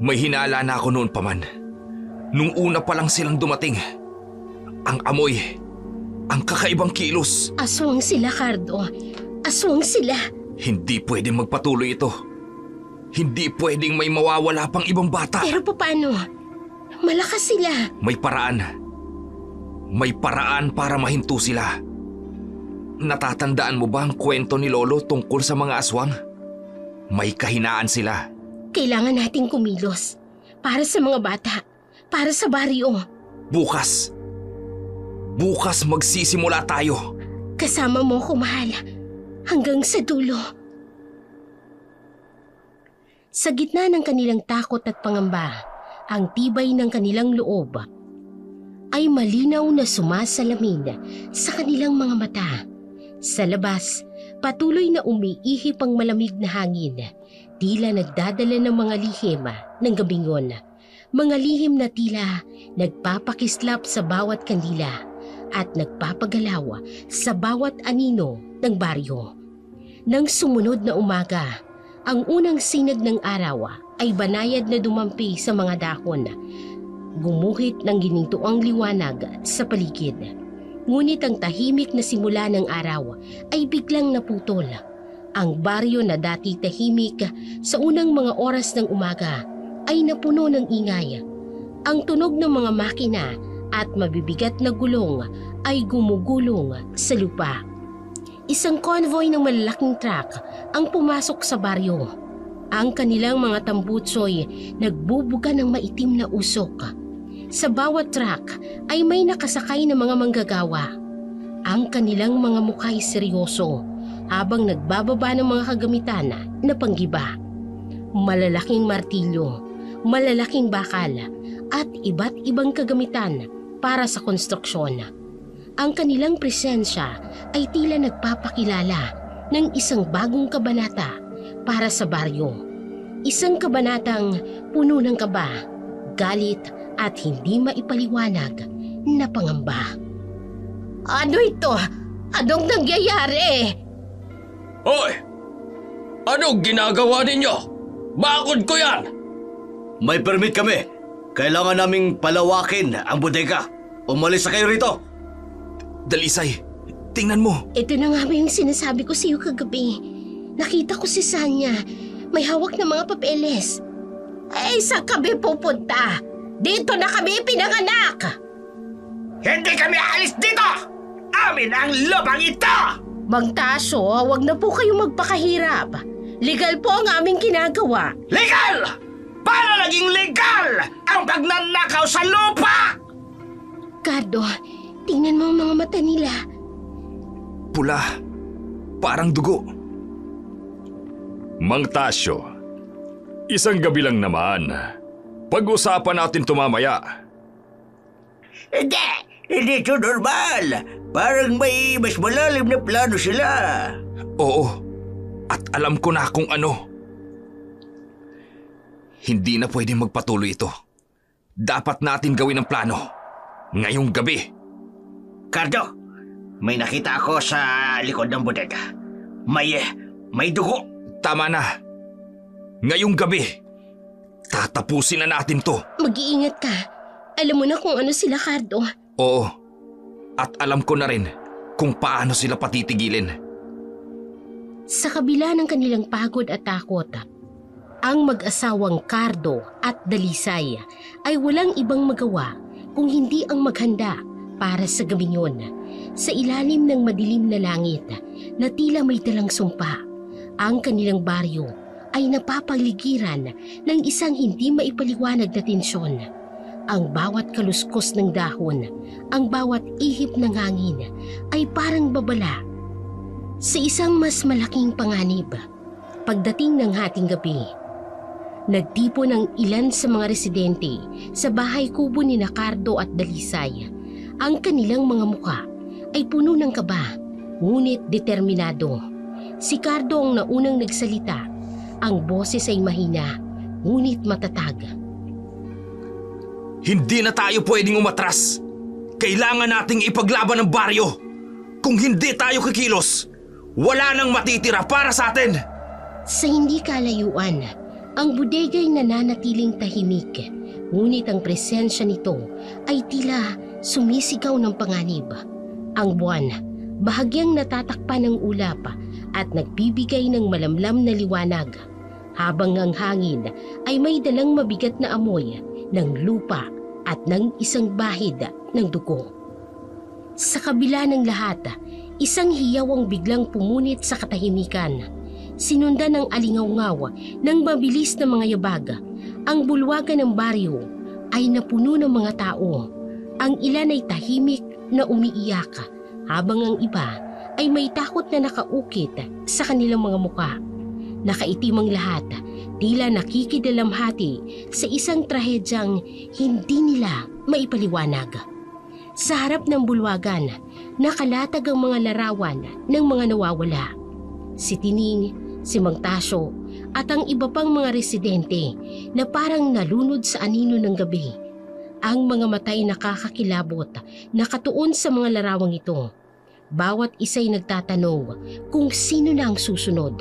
May hinala na ako noon pa man. Nung una pa lang silang dumating. Ang amoy, ang kakaibang kilos. Aswang sila, Cardo. Aswang sila. Hindi pwedeng magpatuloy ito. Hindi pwedeng may mawawala pang ibang bata. Pero paano? Malakas sila. May paraan. May paraan para mahinto sila. Natatandaan mo ba ang kwento ni Lolo tungkol sa mga aswang? May kahinaan sila. Kailangan nating kumilos. Para sa mga bata. Para sa baryo. Bukas. Bukas magsisimula tayo. Kasama mo ko, mahal. Hanggang sa dulo. Sa gitna ng kanilang takot at pangamba, ang tibay ng kanilang loob ay malinaw na sumasalamin sa kanilang mga mata. Sa labas, patuloy na umiihip ang malamig na hangin, tila nagdadala ng mga lihim ng gabing yun. Mga lihim na tila nagpapakislap sa bawat kandila at nagpapagalaw sa bawat anino ng baryo. Nang sumunod na umaga, ang unang sinag ng araw ay banayad na dumampi sa mga dahon. Gumuhit ng ginintuang liwanag sa paligid. Ngunit ang tahimik na simula ng araw ay biglang naputol. Ang baryo na dati tahimik sa unang mga oras ng umaga ay napuno ng ingay. Ang tunog ng mga makina at mabibigat na gulong ay gumugulong sa lupa. Isang convoy ng malalaking truck ang pumasok sa baryo. Ang kanilang mga tambutsoy nagbubuga ng maitim na usok. Sa bawat truck ay may nakasakay na mga manggagawa. Ang kanilang mga mukha'y seryoso habang nagbababa ng mga kagamitan na panggiba. Malalaking martilyo, malalaking bakal at iba't ibang kagamitan para sa konstruksyon. Ang kanilang presensya ay tila nagpapakilala ng isang bagong kabanata para sa baryo. Isang kabanatang puno ng kaba, galit at hindi maipaliwanag na pangamba. Ano ito? Anong nangyayari? Hoy! Anong ginagawa ninyo? Bakod ko yan! May permit kami. Kailangan naming palawakin ang bodega. Umalis na kayo rito. Dalisay, tingnan mo. Ito na nga ba yung sinasabi ko sa iyo kagabi? Nakita ko si Sanya. May hawak na mga papeles. Eh, saan kami pupunta? Dito na kami pinanganak! Hindi kami alis dito! Amin ang lupang ito! Mang Tasyo, wag na po kayo magpakahirap. Legal po ang aming ginagawa. Legal! Para naging legal ang pagnanakaw sa lupa! Cardo, tingnan mo ang mga mata nila. Pula, parang dugo. Mang Tasyo, isang gabi lang naman. Pag-usapan natin ito mamaya. Hindi ito normal. Parang may mas malalim na plano sila. Oo, at alam ko na kung ano. Hindi na pwedeng magpatuloy ito. Dapat natin gawin ang plano. Ngayong gabi. Cardo, may nakita ako sa likod ng bodega. May dugo. Tama na. Ngayong gabi, tatapusin na natin to. Mag-iingat ka. Alam mo na kung ano sila, Cardo. Oo, at alam ko na rin kung paano sila patitigilin. Sa kabila ng kanilang pagod at takot, ang mag-asawang Cardo at Dalisay ay walang ibang magawa kung hindi ang maghanda para sa gabing yun. Sa ilalim ng madilim na langit na tila may dalang sumpa, ang kanilang baryo ay napapaligiran ng isang hindi maipaliwanag na tensyon. Ang bawat kaluskos ng dahon, ang bawat ihip ng hangin ay parang babala. Sa isang mas malaking panganib, pagdating ng hating gabi, nagtipo ng ilan sa mga residente sa bahay kubo ni Cardo at Dalisay. Ang kanilang mga mukha ay puno ng kaba, ngunit determinado. Si Cardo ang naunang nagsalita. Ang boses ay mahina, ngunit matatag. Hindi na tayo pwedeng umatras. Kailangan nating ipaglaban ang baryo. Kung hindi tayo kikilos, wala nang matitira para sa atin. Sa hindi kalayuan, ang bodega'y nananatiling tahimik. Ngunit ang presensya nito ay tila sumisigaw ng panganib. Ang buwan, bahagyang natatakpan ng ulap at nagbibigay ng malamlam na liwanag, habang ang hangin ay may dalang mabigat na amoy ng lupa at ng isang bahid ng dugo. Sa kabila ng lahat, isang hiyaw ang biglang pumunit sa katahimikan. Sinundan ng alingaw-ngaw ng mabilis na mga yabag. Ang bulwagan ng baryo ay napuno ng mga tao. Ang ilan ay tahimik na umiiyak, habang ang iba ay may takot na nakaukit sa kanilang mga muka. Nakaitim ang lahat, tila nakikidalamhati sa isang trahedyang hindi nila maipaliwanag. Sa harap ng bulwagan, nakalatag ang mga larawan ng mga nawawala. Si Tining, si Mang Tasyo at ang iba pang mga residente na parang nalunod sa anino ng gabi. Ang mga matay nakakakilabot, nakatuon sa mga larawang ito. Bawat isa'y nagtatanong kung sino na ang susunod.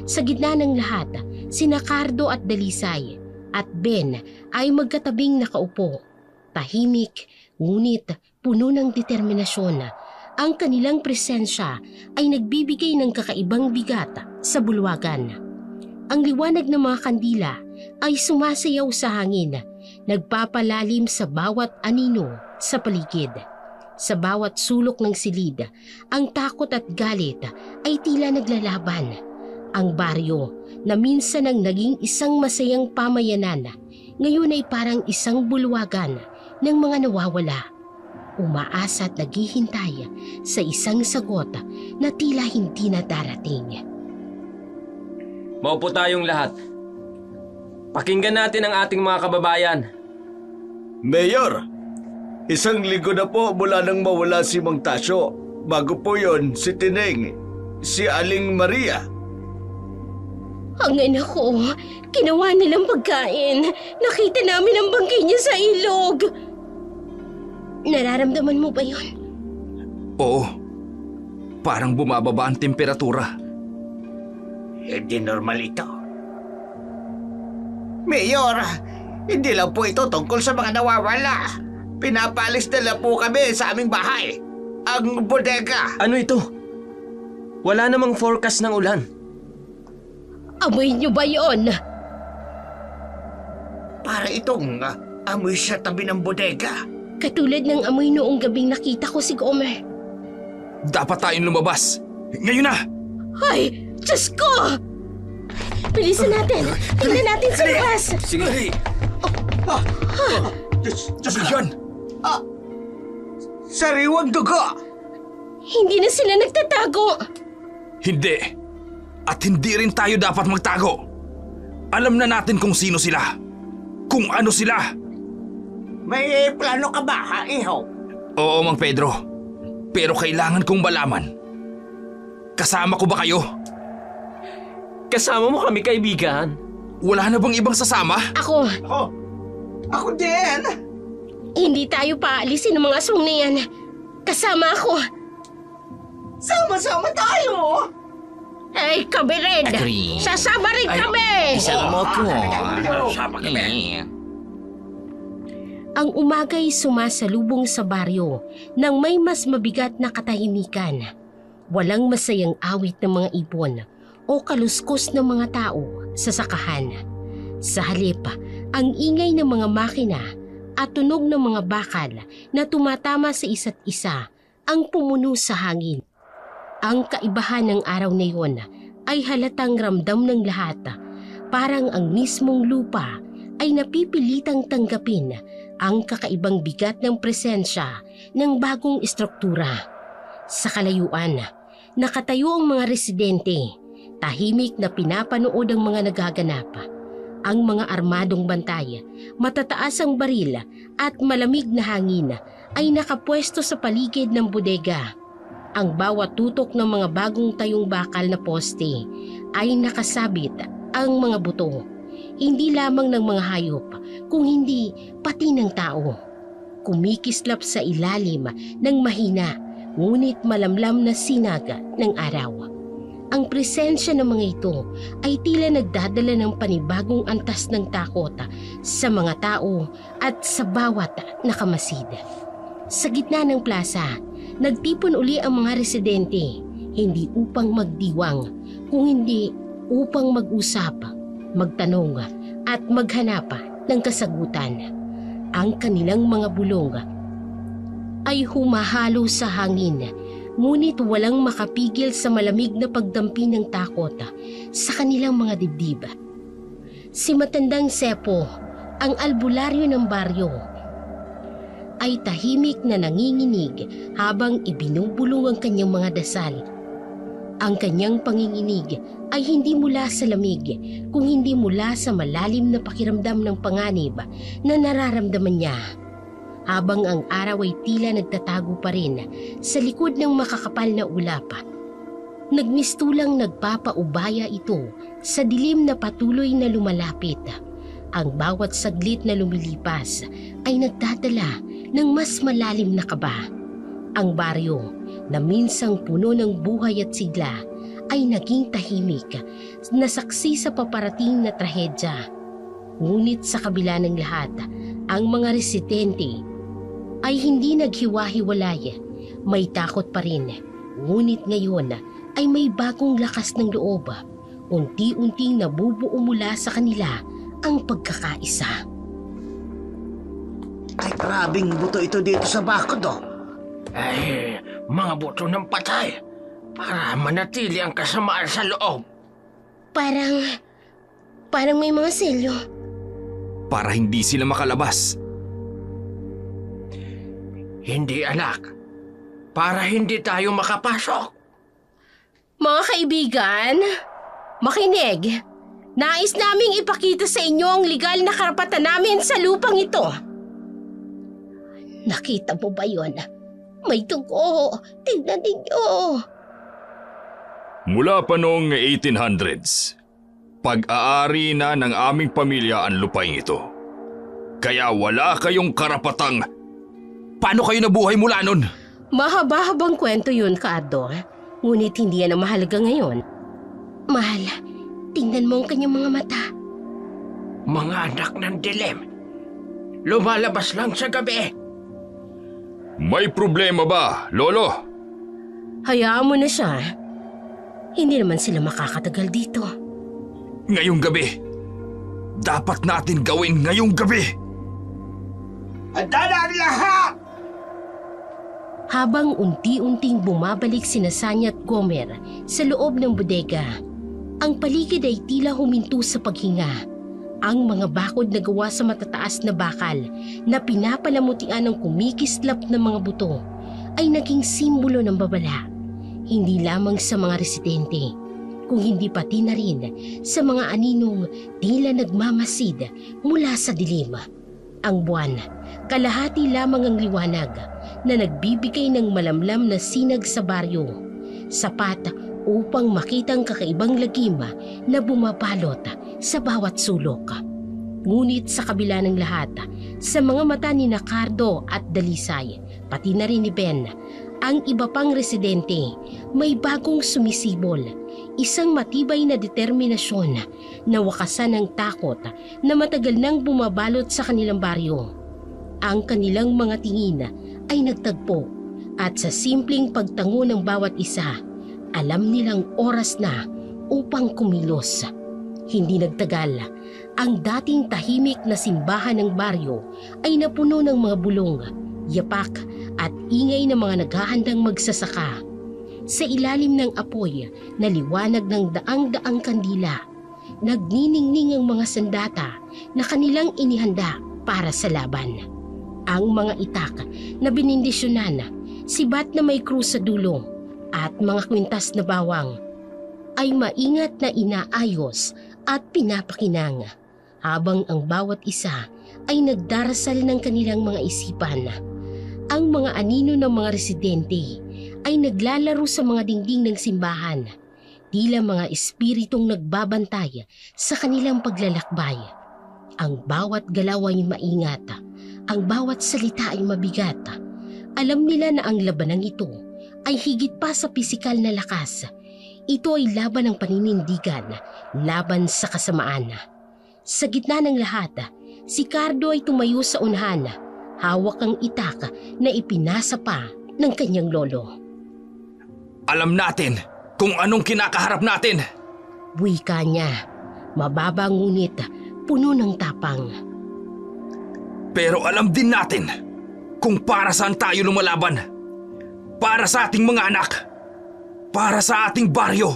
Sa gitna ng lahat, sina Cardo at Dalisay at Ben ay magkatabing nakaupo. Tahimik, ngunit puno ng determinasyon. Ang kanilang presensya ay nagbibigay ng kakaibang bigat sa bulwagan. Ang liwanag ng mga kandila ay sumasayaw sa hangin, nagpapalalim sa bawat anino sa paligid. Sa bawat sulok ng silid, ang takot at galit ay tila naglalaban. Ang baryo na minsan ang naging isang masayang pamayanan, ngayon ay parang isang bulwagan ng mga nawawala. Umaasa at naghihintay sa isang sagot na tila hindi na darating. Maupo tayong lahat. Pakinggan natin ang ating mga kababayan. Mayor, isang linggo na po mula nang mawala si Mang Tasyo. Bago po yon si Tineng, si Aling Maria. Ang ina ko, ginawa nilang pagkain. Nakita namin ang bangkay niya sa ilog. Nararamdaman mo ba yun? Oo. Parang bumababa ang temperatura. Hindi normal ito. Mayor, hindi lang po ito tungkol sa mga nawawala. Pinapalis na lang po kami sa aming bahay. Ang bodega. Ano ito? Wala namang forecast ng ulan. Amoy niyo ba yon? Para itong amoy sa tabi ng bodega. Katulad ng amoy noong gabing nakita ko si Gomer. Dapat tayong lumabas. Ngayon na! Ay! Diyos ko! Bilisan natin! Tingnan natin sa labas! Sige! Diyos Ano yan? Sariwang dugo! Hindi na sila nagtatago! Hindi. At hindi rin tayo dapat magtago. Alam na natin kung sino sila. Kung ano sila. May plano ka ba, iho? Oo, Mang Pedro. Pero kailangan kong malaman. Kasama ko ba kayo? Kasama mo kami, kaibigan. Wala na bang ibang sasama? Ako, Ako din! hindi tayo paalisin ng mga aswang na yan. Kasama ako. Sama-sama tayo! Ay, kami rin! Agree. Sasama rin kami! Isang mo ko. Sama kami. Ang umagay sumasalubong sa baryo nang may mas mabigat na katahimikan. Walang masayang awit ng mga ibon o kaluskos ng mga tao sa sakahan. Sa halip, ang ingay ng mga makina at tunog ng mga bakal na tumatama sa isa't isa ang pumuno sa hangin. Ang kaibahan ng araw na iyon ay halatang ramdam ng lahat. Parang ang mismong lupa ay napipilitang tanggapin ang kakaibang bigat ng presensya ng bagong estruktura. Sa kalayuan, nakatayo ang mga residente, tahimik na pinapanood ang mga nagaganap. Ang mga armadong bantay, matataas ang baril at malamig na hangin ay nakapwesto sa paligid ng bodega. Ang bawat tutok ng mga bagong tayong bakal na poste ay nakasabit ang mga buto. Hindi lamang ng mga hayop, kung hindi pati ng tao. Kumikislap sa ilalim ng mahina, ngunit malamlam na sinag ng araw. Ang presensya ng mga ito ay tila nagdadala ng panibagong antas ng takot sa mga tao at sa bawat nakamasid. Sa gitna ng plaza, nagtipon uli ang mga residente, hindi upang magdiwang, kung hindi upang mag-usap, magtanong at maghanap ng kasagutan. Ang kanilang mga bulong ay humahalo sa hangin, ngunit walang makapigil sa malamig na pagdampi ng takot sa kanilang mga dibdib. Si Matandang Sepo, ang albularyo ng baryo, ay tahimik na nanginginig habang ibinubulong ang kanyang mga dasal. Ang kanyang panginginig ay hindi mula sa lamig, kung hindi mula sa malalim na pakiramdam ng panganib na nararamdaman niya. Habang ang araw ay tila nagtatago pa rin sa likod ng makakapal na ulap. Nagmistulang nagpapaubaya ito sa dilim na patuloy na lumalapit. Ang bawat saglit na lumilipas ay nagdadala ng mas malalim na kaba. Ang baryo na minsang puno ng buhay at sigla ay naging tahimik na saksi sa paparating na trahedya. Ngunit sa kabila ng lahat, Ang mga residente ay hindi naghiwa-hiwalay. May takot pa rin. Ngunit ngayon ay may bagong lakas ng loob. Unti-unting nabubuo mula sa kanila ang pagkakaisa. Ay, grabing buto ito dito sa bakod, oh. Ay, mga buto ng patay para manatili ang kasamaan sa loob. Parang may mga selyo. Para hindi sila makalabas. Hindi, anak. Para hindi tayo makapasok. Mga kaibigan, makinig. Nais naming ipakita sa inyo ang legal na karapatan namin sa lupang ito. Nakita mo ba yun? May dugo. Tingnan ninyo. Mula pa noong 1800s, pag-aari na ng aming pamilya ang lupain ito. Kaya wala kayong karapatang... Paano kayo nabuhay mula nun? Mahaba-habang kwento yun, Kaado. Ngunit hindi yan ang mahalaga ngayon. Mahal, tingnan mo ang kanyang mga mata. Mga anak ng dilim. Lumalabas lang sa gabi. May problema ba, Lolo? Hayaan mo na siya. Hindi naman sila makakatagal dito. Ngayong gabi. Dapat natin gawin ngayong gabi. Handa na ang lahat! Habang unti-unting bumabalik sina Sanya at Gomer sa loob ng bodega, ang paligid ay tila huminto sa paghinga. Ang mga bakod na gawa sa matataas na bakal na pinapalamutian ng kumikislap na mga buto ay naging simbolo ng babala. Hindi lamang sa mga residente, kung hindi pati na rin sa mga aninong tila nagmamasid mula sa dilim. Ang buwan, kalahati lamang ang liwanag na nagbibigay ng malamlam na sinag sa baryo, sapat upang makita ang kakaibang lagim na bumabalot sa bawat sulok. Ngunit sa kabila ng lahat, sa mga mata ni Ricardo at Dalisay, pati na rin ni Ben, ang iba pang residente, may bagong sumisibol, isang matibay na determinasyon na wakasan ang takot na matagal nang bumabalot sa kanilang baryo. Ang kanilang mga tingin ay nagtagpo at sa simpleng pagtango ng bawat isa, alam nilang oras na upang kumilos. Hindi nagtagal, ang dating tahimik na simbahan ng baryo ay napuno ng mga bulong, yapak at ingay ng mga naghahandang magsasaka. Sa ilalim ng apoy na liwanag ng daang-daang kandila, nagniningning ang mga sandata na kanilang inihanda para sa laban. Ang mga itak na binindisyonan, sibat na may krus sa dulo at mga kwintas na bawang ay maingat na inaayos at pinapakinang habang ang bawat isa ay nagdarasal ng kanilang mga isipan. Ang mga anino ng mga residente ay naglalaro sa mga dingding ng simbahan, tila mga espiritong nagbabantay sa kanilang paglalakbay. Ang bawat galaw ay maingat, ang bawat salita ay mabigat. Alam nila na ang labanang ito ay higit pa sa pisikal na lakas. Ito ay laban ng paninindigan, laban sa kasamaan. Sa gitna ng lahat, si Ricardo ay tumayo sa unahan, hawak ang itak na ipinasa pa ng kanyang lolo. Alam natin kung anong kinakaharap natin. Wika niya, mababa ngunit puno ng tapang. Pero alam din natin kung para saan tayo lumalaban. Para sa ating mga anak. Para sa ating baryo.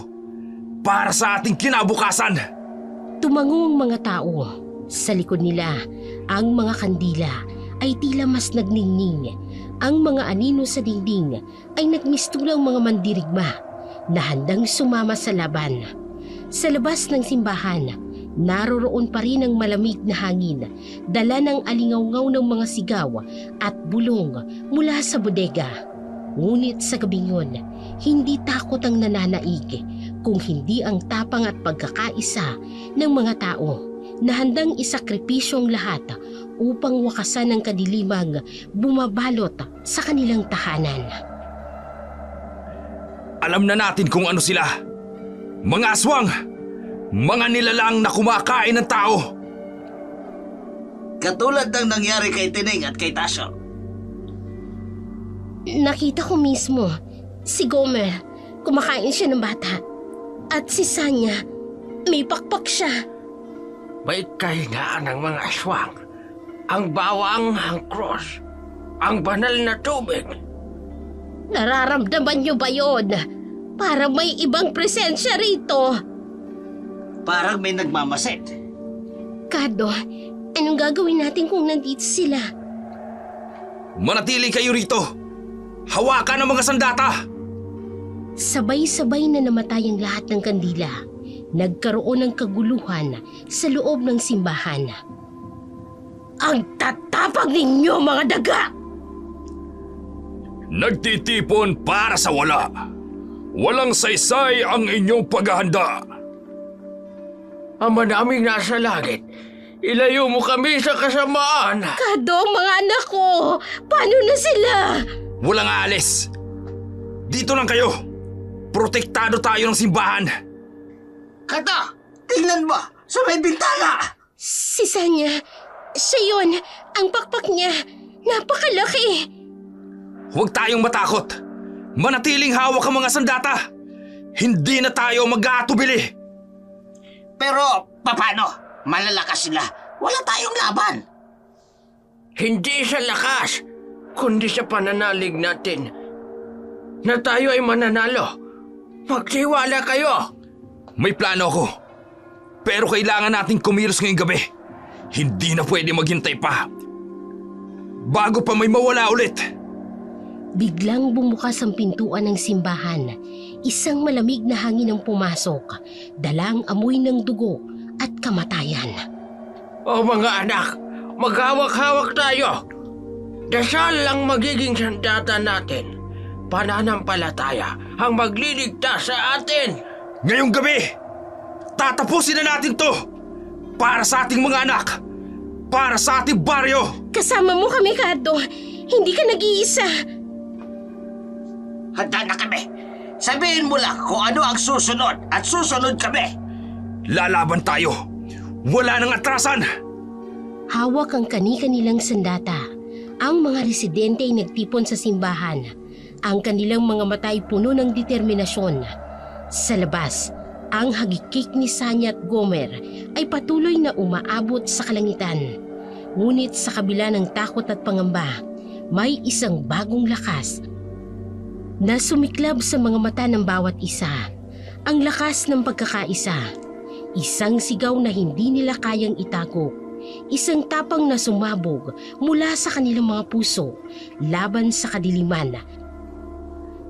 Para sa ating kinabukasan. Tumango ang mga tao. Sa likod nila, ang mga kandila ay tila mas nagningning. Ang mga anino sa dingding ay nagmistulang mga mandirigma na handang sumama sa laban. Sa labas ng simbahan, naroroon pa rin ang malamig na hangin, dala ng alingaw-ngaw ng mga sigaw at bulong mula sa bodega. Ngunit sa gabing yun, hindi takot ang nananaig, kung hindi ang tapang at pagkakaisa ng mga tao na handang isakripisyo ang lahat upang wakasan ang kadilimang bumabalot sa kanilang tahanan. Alam na natin kung ano sila. Mga aswang! Mga nilalang na kumakain ng tao! Katulad ng nangyari kay Tining at kay Tasyo. Nakita ko mismo, si Gomer, kumakain siya ng bata. At si Sanya, may pakpak siya. May kahingaan ng mga aswang. Ang bawang, ang cross, ang banal na tubig. Nararamdaman niyo ba yun? Parang may ibang presensya rito. Parang may nagmamasid. Kado, anong gagawin natin kung nandito sila? Manatili kayo rito! Hawakan ang mga sandata! Sabay-sabay na namatay ang lahat ng kandila. Nagkaroon ng kaguluhan sa loob ng simbahan. Ang tatapag ninyo, mga daga! Nagtitipon para sa wala. Walang saysay ang inyong paghahanda. Ama naming nasa langit, ilayo mo kami sa kasamaan. Kado, mga anak ko! Paano na sila? Walang aalis! Dito lang kayo! Protektado tayo ng simbahan! Kata, tingnan mo! Sa may bintana! Si Sanya, siya yun. Ang pakpak niya, napakalaki. Huwag tayong matakot! Manatiling hawak ang mga sandata! Hindi na tayo mag-aatubili! Pero, paano? Malalakas sila. Wala tayong laban. Hindi sa lakas, kundi sa pananalig natin na tayo ay mananalo. Magtiwala kayo. May plano ako. Pero kailangan nating kumilos ngayong gabi. Hindi na pwede maghintay pa. Bago pa may mawala ulit. Biglang bumukas ang pintuan ng simbahan. Isang malamig na hangin ang pumasok. Dalang amoy ng dugo at kamatayan. O mga anak, maghawak-hawak tayo. Dasal lang magiging sandata natin. Pananampalataya ang magliligtas sa atin. Ngayong gabi, tatapusin na natin to. Para sa ating mga anak. Para sa ating baryo. Kasama mo kami, Kado. Hindi ka nag-iisa. Handa na kami. Sabihin mo lang kung ano ang susunod at susunod kami. Lalaban tayo. Wala nang atrasan. Hawak ang kani-kanilang sandata. Ang mga residente ay nagtipon sa simbahan. Ang kanilang mga mata ay puno ng determinasyon. Sa labas, ang hagikik ni Sanya at Gomer ay patuloy na umaabot sa kalangitan. Ngunit sa kabila ng takot at pangamba, may isang bagong lakas na sumiklab sa mga mata ng bawat isa. Ang lakas ng pagkakaisa. Isang sigaw na hindi nila kayang itago. Isang tapang na sumabog mula sa kanilang mga puso laban sa kadiliman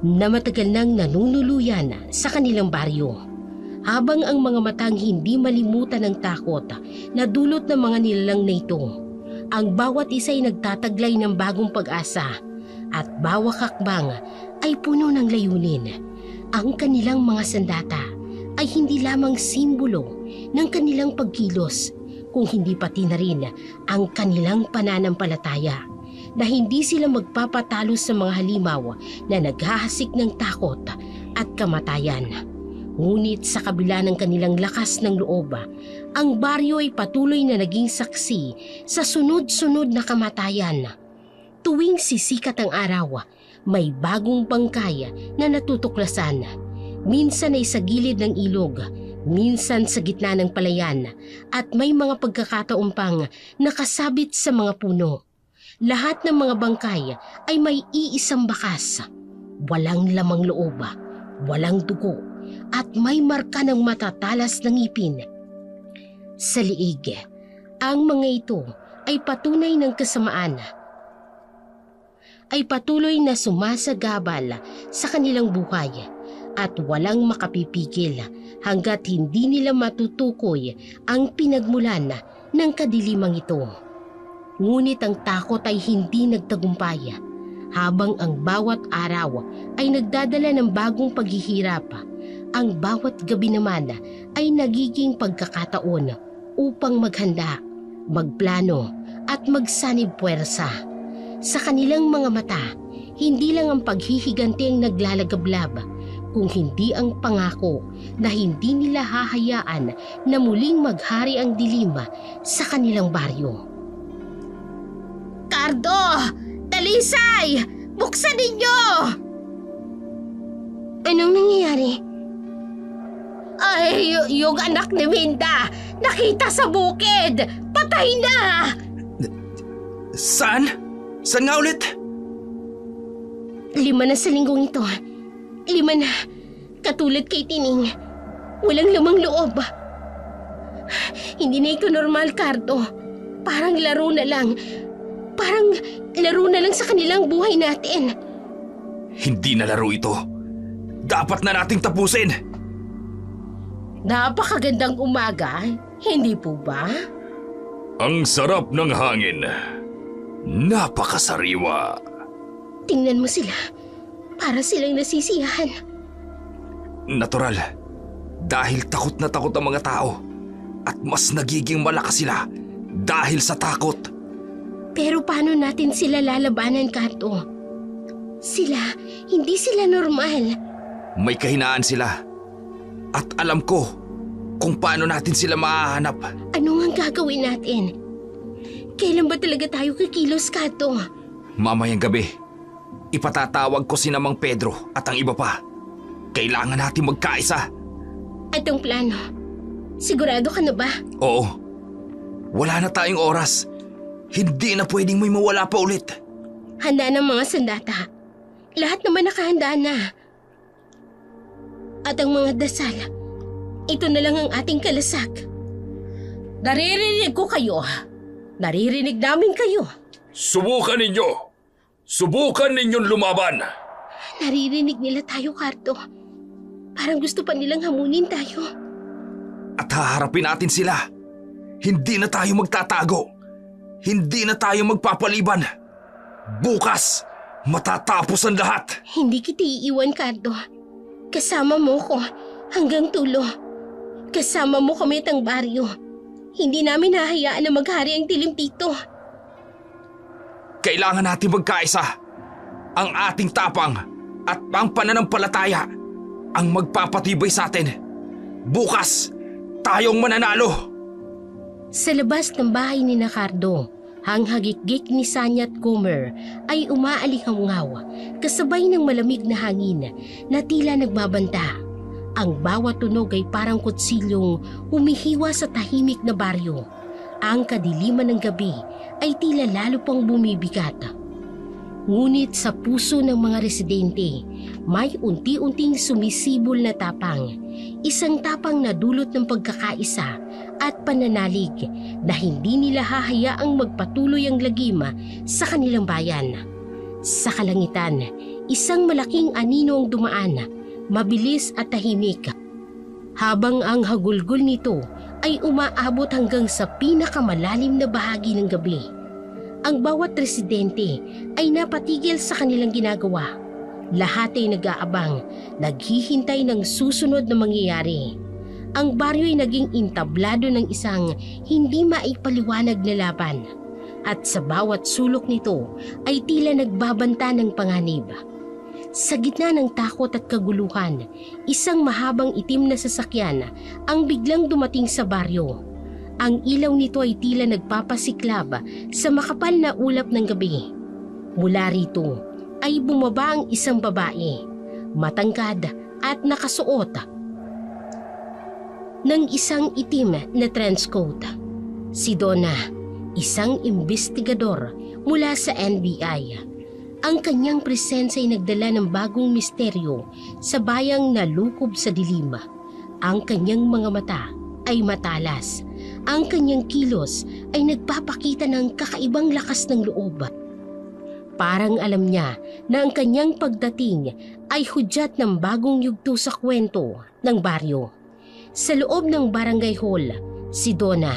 na matagal nang nanunuluyan sa kanilang baryo. Habang ang mga matang hindi malimutan ng takot na dulot ng mga nilalang na ito, ang bawat isa ay nagtataglay ng bagong pag-asa at bawat hakbang ay puno ng layunin. Ang kanilang mga sandata ay hindi lamang simbolo ng kanilang pagkilos, kung hindi pati na rin ang kanilang pananampalataya na hindi sila magpapatalo sa mga halimaw na naghahasik ng takot at kamatayan. Ngunit sa kabila ng kanilang lakas ng loob, ang baryo ay patuloy na naging saksi sa sunod-sunod na kamatayan. Tuwing sisikat ang araw, may bagong bangkay na natutuklasan. Minsan ay sa gilid ng ilog, minsan sa gitna ng palayan, at may mga pagkakataon pang nakasabit sa mga puno. Lahat ng mga bangkay ay may iisang bakas. Walang lamang loob, walang dugo, at may marka ng matatalas ng ngipin. Sa liig, ang mga ito ay patunay ng kasamaan. Ay patuloy na sumasagabal sa kanilang buhay at walang makapipigil hanggat hindi nila matutukoy ang pinagmulan ng kadilimang ito. Ngunit ang takot ay hindi nagtagumpay habang ang bawat araw ay nagdadala ng bagong paghihirap. Ang bawat gabi naman ay nagiging pagkakataon upang maghanda, magplano at magsanib puwersa. Sa kanilang mga mata, hindi lang ang paghihiganti ang naglalagablab, kung hindi ang pangako na hindi nila hahayaan na muling maghari ang dilim sa kanilang baryo. Cardo! Talisay! Buksan ninyo! Anong nangyayari? Ay, yung anak ni Minda, nakita sa bukid! Patay na! Saan? Saan nga ulit? 5 na sa linggong ito. 5 na. Katulad kay Tining. Walang lamang loob. Hindi na ito normal, Cardo. Parang laro na lang. Parang laro na lang sa kanilang buhay natin. Hindi na laro ito. Dapat na nating tapusin. Napakagandang umaga, hindi po ba? Ang sarap ng hangin. Napakasariwa. Tingnan mo sila. Para silang nasisiyahan. Natural. Dahil takot na takot ang mga tao. At mas nagiging malakas sila dahil sa takot. Pero paano natin sila lalabanan, Cardo? Hindi sila normal. May kahinaan sila. At alam ko kung paano natin sila mahahanap. Ano ang gagawin natin? Kailan ba talaga tayo kikilos, Cardo? Mamayang gabi, ipatatawag ko si Mang Pedro at ang iba pa. Kailangan natin magkaisa. At ang plano? Sigurado ka na ba? Oo. Wala na tayong oras. Hindi na pwedeng may mawala pa ulit. Handa ng mga sandata. Lahat naman nakahanda na. At ang mga dasal, ito na lang ang ating kalasak. Naririnig ko kayo. Naririnig namin kayo. Subukan ninyo. Subukan ninyong lumaban. Naririnig nila tayo, Cardo. Parang gusto pa nilang hamunin tayo. At haharapin natin sila. Hindi na tayo magtatago. Hindi na tayo magpapaliban. Bukas, matatapos ang lahat. Hindi kita iiwan, Cardo. Kasama mo ko hanggang tulo. Kasama mo kami at ang baryo. Hindi namin hahayaan na maghari ang dilim dito. Kailangan natin magkaisa. Ang ating tapang at ang pananampalataya ang magpapatibay sa atin. Bukas, tayong mananalo. Sa labas ng bahay ni Cardo, ang hagikgik ni Sanya at Gomer ay umaalingaw kasabay ng malamig na hangin na tila nagbabanta. Ang bawat tunog ay parang kutsilyong humihiwa sa tahimik na baryo. Ang kadiliman ng gabi ay tila lalo pang bumibigat. Ngunit sa puso ng mga residente, may unti-unting sumisibol na tapang. Isang tapang na dulot ng pagkakaisa at pananalig na hindi nila hahayaang magpatuloy ang lagima sa kanilang bayan. Sa kalangitan, isang malaking anino ang dumaan, mabilis at tahimik. Habang ang hagulgol nito ay umaabot hanggang sa pinakamalalim na bahagi ng gabi. Ang bawat residente ay napatigil sa kanilang ginagawa. Lahat ay nag-aabang, naghihintay ng susunod na mangyayari. Ang baryo ay naging intablado ng isang hindi maipaliwanag na laban. At sa bawat sulok nito ay tila nagbabanta ng panganib. Sa gitna ng takot at kaguluhan, isang mahabang itim na sasakyan ang biglang dumating sa baryo. Ang ilaw nito ay tila nagpapasiklab sa makapal na ulap ng gabi. Mula rito ay bumaba ang isang babae, matangkad at nakasuot ng isang itim na trenchcoat. Si Donna, isang investigador mula sa NBI. Ang kanyang presensya ay nagdala ng bagong misteryo sa bayang nalukob sa dilim. Ang kanyang mga mata ay matalas. Ang kanyang kilos ay nagpapakita ng kakaibang lakas ng loob. Parang alam niya na ang kanyang pagdating ay hudyat ng bagong yugto sa kwento ng baryo. Sa loob ng barangay hall, si Donna,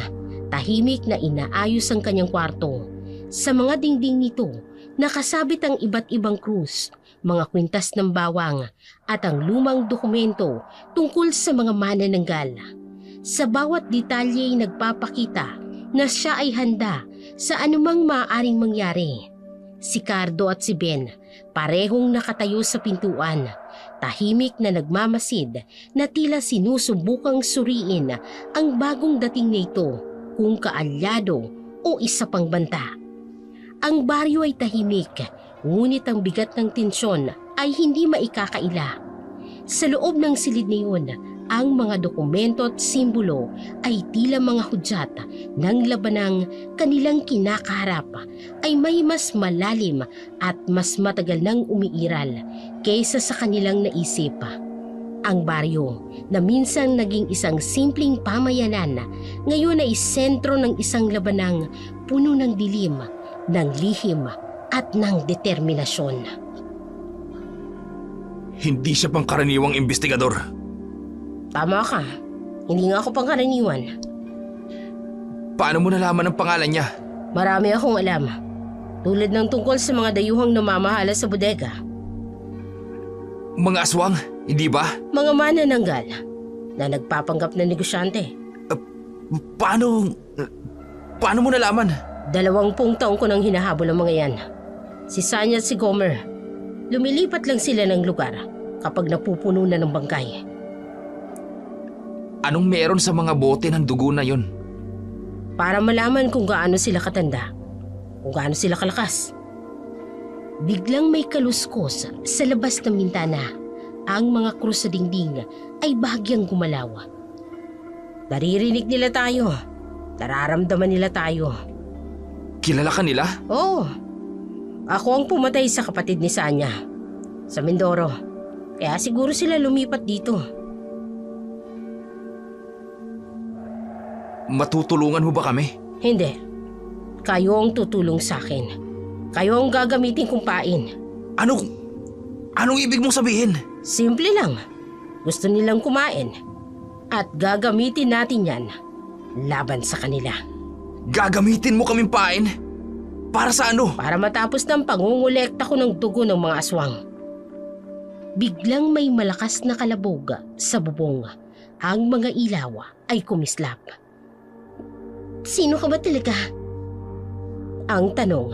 tahimik na inaayos ang kanyang kwarto. Sa mga dingding nito, nakasabit ang iba't ibang krus, mga kwintas ng bawang at ang lumang dokumento tungkol sa mga manananggal. Sa bawat detalye ay nagpapakita na siya ay handa sa anumang maaaring mangyari. Si Cardo at si Ben, parehong nakatayo sa pintuan, tahimik na nagmamasid na tila sinusubukang suriin ang bagong dating nito kung kaalyado o isa pang banta. Ang baryo ay tahimik, ngunit ang bigat ng tensyon ay hindi maikakaila. Sa loob ng silid na yun, ang mga dokumento at simbolo ay tila mga hudyat ng labanang kanilang kinakaharap ay may mas malalim at mas matagal nang umiiral kaysa sa kanilang naisip. Ang baryo na minsan naging isang simpleng pamayanan ngayon ay sentro ng isang labanang puno ng dilim, ng lihim at ng determinasyon. Hindi siya pangkaraniwang investigador. Tama ka. Hindi nga ako pangkaraniwan. Paano mo nalaman ang pangalan niya? Marami akong alam. Tulad ng tungkol sa mga dayuhang namamahala sa bodega. Mga aswang, hindi ba? Mga manananggal na nagpapanggap na negosyante. Paano mo nalaman? 20 taong ko nang hinahabol ang mga yan. Si Sanya at si Gomer. Lumilipat lang sila ng lugar kapag napupuno na ng bangkay. Anong meron sa mga bote ng dugo na yon? Para malaman kung gaano sila katanda, kung gaano sila kalakas. Biglang may kaluskos sa labas ng bintana. Ang mga krus sa dingding ay bahagyang gumalaw. Naririnig nila tayo. Nararamdaman nila tayo. Kilala ka nila? Oo. Ako ang pumatay sa kapatid ni Sanya. Sa Mindoro. Kaya siguro sila lumipat dito. Matutulungan mo ba kami? Hindi. Kayo ang tutulong sa akin. Kayo ang gagamitin kong pain. Anong ibig mong sabihin? Simple lang. Gusto nilang kumain. At gagamitin natin yan laban sa kanila. Gagamitin mo kaming pain? Para sa ano? Para matapos ng pangungulekta ko ng dugo ng mga aswang. Biglang may malakas na kalabog sa bubong. Ang mga ilaw ay kumislap. Sino ka ba talaga? Ang tanong,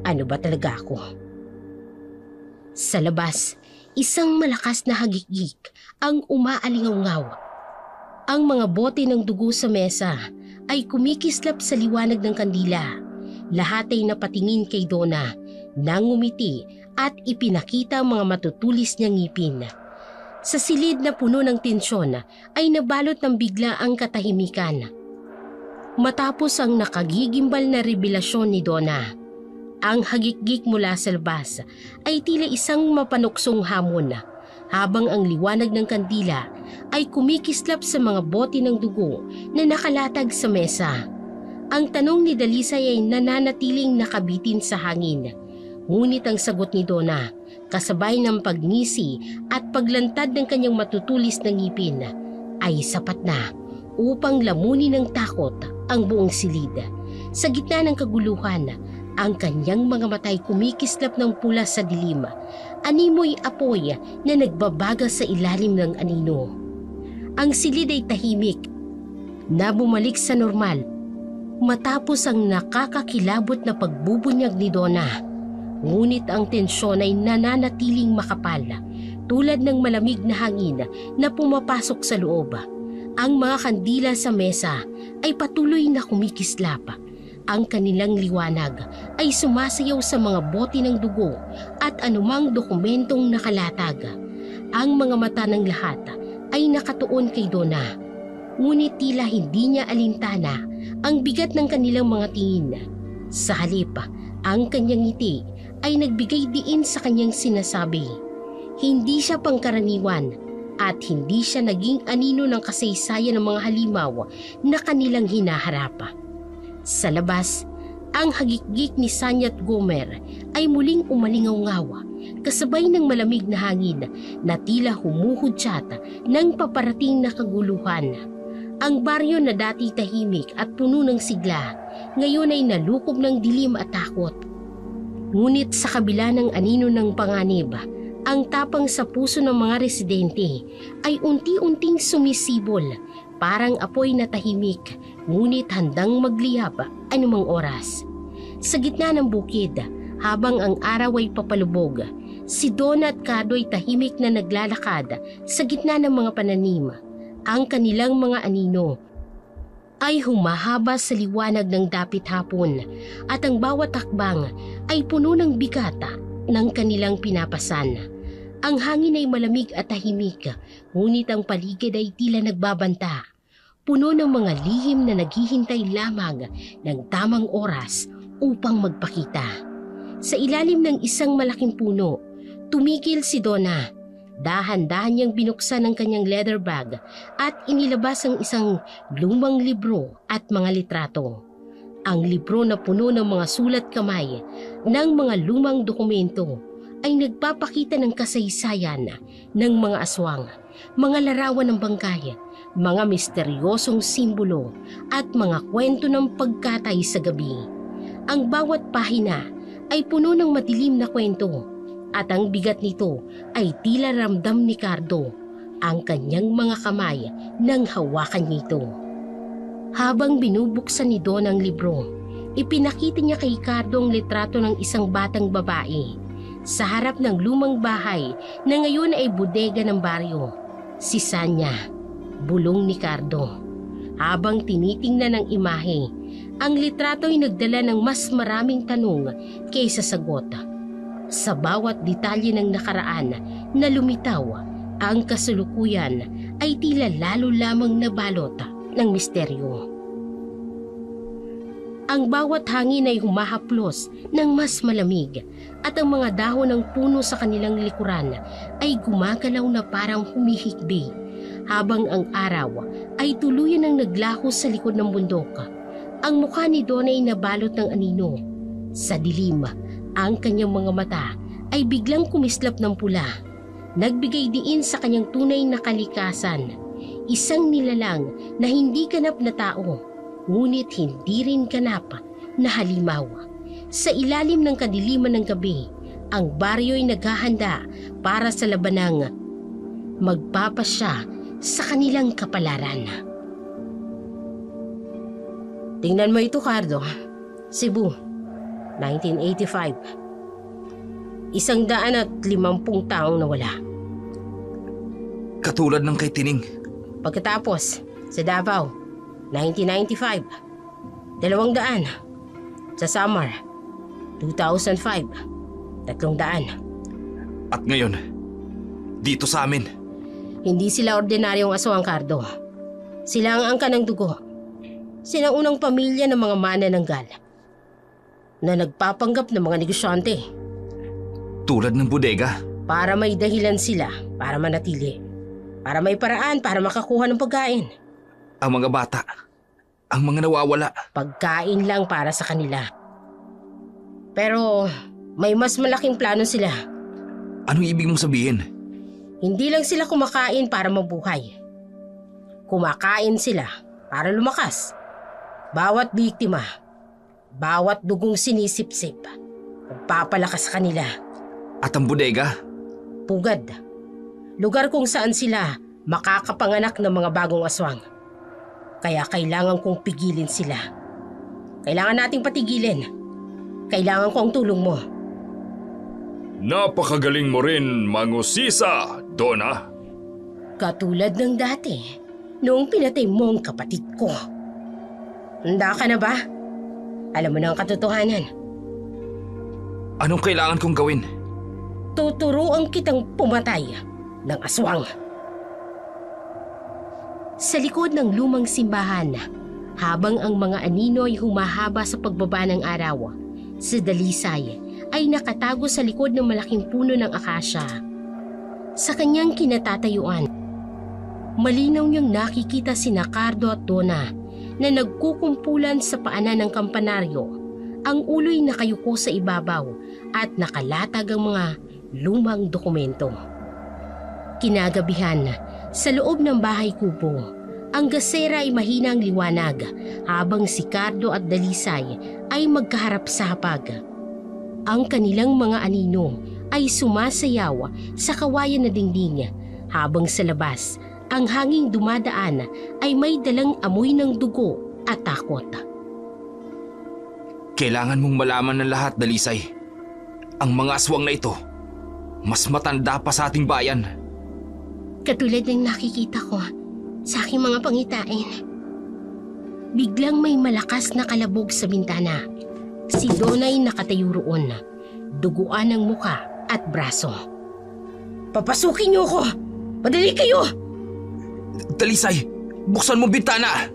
ano ba talaga ako? Sa labas, isang malakas na hagikik ang umaalingaw-ngaw. Ang mga bote ng dugo sa mesa ay kumikislap sa liwanag ng kandila. Lahat ay napatingin kay Donna, nangumiti at ipinakita ang mga matutulis niyang ngipin. Sa silid na puno ng tensyon ay nabalot ng bigla ang katahimikan. Matapos ang nakagigimbal na revelasyon ni Donna, ang hagikgik mula sa labas ay tila isang mapanuksong hamon habang ang liwanag ng kandila ay kumikislap sa mga bote ng dugo na nakalatag sa mesa. Ang tanong ni Dalisay ay nananatiling nakabitin sa hangin, ngunit ang sagot ni Donna, kasabay ng pagngisi at paglantad ng kanyang matutulis na ngipin, ay sapat na upang lamunin ng takot ang buong silid. Sa gitna ng kaguluhan, ang kanyang mga matay kumikislap ng pula sa dilim. Animoy apoy na nagbabaga sa ilalim ng anino. Ang silid ay tahimik na bumalik sa normal matapos ang nakakakilabot na pagbubunyag ni Donna. Ngunit ang tensyon ay nananatiling makapal, tulad ng malamig na hangin na pumapasok sa loob. Ang mga kandila sa mesa ay patuloy na kumikislap. Ang kanilang liwanag ay sumasayaw sa mga bote ng dugo at anumang dokumentong nakalatag. Ang mga mata ng lahat ay nakatuon kay Donna. Ngunit tila hindi niya alintana ang bigat ng kanilang mga tingin. Sa halip, ang kanyang ngiti ay nagbigay diin sa kanyang sinasabi. Hindi siya pangkaraniwan at hindi siya naging anino ng kasaysayan ng mga halimaw na kanilang hinaharap. Sa labas, ang hagikgik ni Sanya at Gomer ay muling umalingaw-ngaw, kasabay ng malamig na hangin na tila humuhudyat ng paparating na kaguluhan. Ang baryo na dati tahimik at puno ng sigla, ngayon ay nalukob ng dilim at takot. Ngunit sa kabila ng anino ng panganib, ang tapang sa puso ng mga residente ay unti-unting sumisibol, parang apoy na tahimik, ngunit handang magliyab anumang oras. Sa gitna ng bukid, habang ang araw ay papalubog, si Donna at Kado ay tahimik na naglalakad sa gitna ng mga pananim. Ang kanilang mga anino ay humahaba sa liwanag ng dapit hapon at ang bawat hakbang ay puno ng bigata ng kanilang pinapasan. Ang hangin ay malamig at tahimik, ngunit ang paligid ay tila nagbabanta. Puno ng mga lihim na naghihintay lamang ng tamang oras upang magpakita. Sa ilalim ng isang malaking puno, tumigil si Donna. Dahan-dahan niyang binuksan ang kanyang leather bag at inilabas ang isang lumang libro at mga litrato. Ang libro na puno ng mga sulat kamay ng mga lumang dokumento ay nagpapakita ng kasaysayan ng mga aswang, mga larawan ng bangkay, mga misteryosong simbolo at mga kwento ng pagkatay sa gabi. Ang bawat pahina ay puno ng madilim na kwento. At ang bigat nito ay tila ramdam ni Cardo ang kanyang mga kamay nang hawakan nito. Habang binubuksan ni Don ang libro, ipinakita niya kay Cardo ang litrato ng isang batang babae sa harap ng lumang bahay na ngayon ay bodega ng baryo. Si Sanya, bulong ni Cardo. Habang tinitingnan ng imahe, ang litrato ay nagdala ng mas maraming tanong kaysa sagot. Sa bawat detalye ng nakaraan na lumitaw, ang kasalukuyan ay tila lalo lamang nabalot ng misteryo. Ang bawat hangin ay humahaplos ng mas malamig at ang mga dahon ng puno sa kanilang likuran ay gumagalaw na parang humihikbi habang ang araw ay tuluyan ng naglaho sa likod ng bundok. Ang mukha ni Donna ay nabalot ng anino. Sa dilim, ang kanyang mga mata ay biglang kumislap ng pula. Nagbigay diin sa kanyang tunay na kalikasan. Isang nilalang na hindi ganap na tao, ngunit hindi rin ganap na halimaw. Sa ilalim ng kadiliman ng gabi, ang baryo ay naghahanda para sa labanang magpapasya sa kanilang kapalaran. Tingnan mo ito, Cardo. Cebu, 1985. 150 taong nawala. Katulad ng kay Tining. Pagkatapos, sa Davao, 1995. 200. Sa Samar, 2005. 300. At ngayon, dito sa amin. Hindi sila ordinaryong aswang, Cardo. Sila ang angka ng dugo. Sila unang pamilya ng mga manananggal na nagpapanggap ng mga negosyante. Tulad ng bodega. Para may dahilan sila para manatili. Para may paraan para makakuha ng pagkain. Ang mga bata. Ang mga nawawala. Pagkain lang para sa kanila. Pero may mas malaking plano sila. Anong ibig mong sabihin? Hindi lang sila kumakain para mabuhay. Kumakain sila para lumakas. Bawat biktima, bawat dugong sinisip-sip, magpapalakas sa kanila. At ang bodega? Pugad. Lugar kung saan sila makakapanganak ng mga bagong aswang. Kaya kailangan kong pigilin sila. Kailangan nating patigilin. Kailangan ko ang tulong mo. Napakagaling mo rin, mangusisa, Donna. Katulad ng dati, noong pinatay mo ang kapatid ko. Handa ka na ba? Alam mo na ang katotohanan. Anong kailangan kong gawin? Tuturuan kitang pumatay ng aswang. Sa likod ng lumang simbahan, habang ang mga anino ay humahaba sa pagbaba ng araw, si Dalisay ay nakatago sa likod ng malaking puno ng akasya. Sa kanyang kinatatayuan, malinaw niyang nakikita sina Cardo at Donna na nagkukumpulan sa paanan ng kampanaryo. Ang ulo'y nakayuko sa ibabaw at nakalatag ang mga lumang dokumento. Kinagabihan, sa loob ng bahay kubo, ang gasera ay mahinang liwanag habang si Cardo at Dalisay ay magkaharap sa hapag. Ang kanilang mga anino ay sumasayaw sa kawayan na dingding habang sa labas, ang hanging dumadaan ay may dalang amoy ng dugo at takot. Kailangan mong malaman ng lahat, Dalisay. Ang mga aswang na ito, mas matanda pa sa ating bayan. Katulad ng nakikita ko sa aking mga pangitain. biglang may malakas na kalabog sa bintana. Si Donna ay nakatayo roon, duguan ng muka at braso. Papasukin niyo ako! Padali kayo! Dalisay, buksan mo bintana!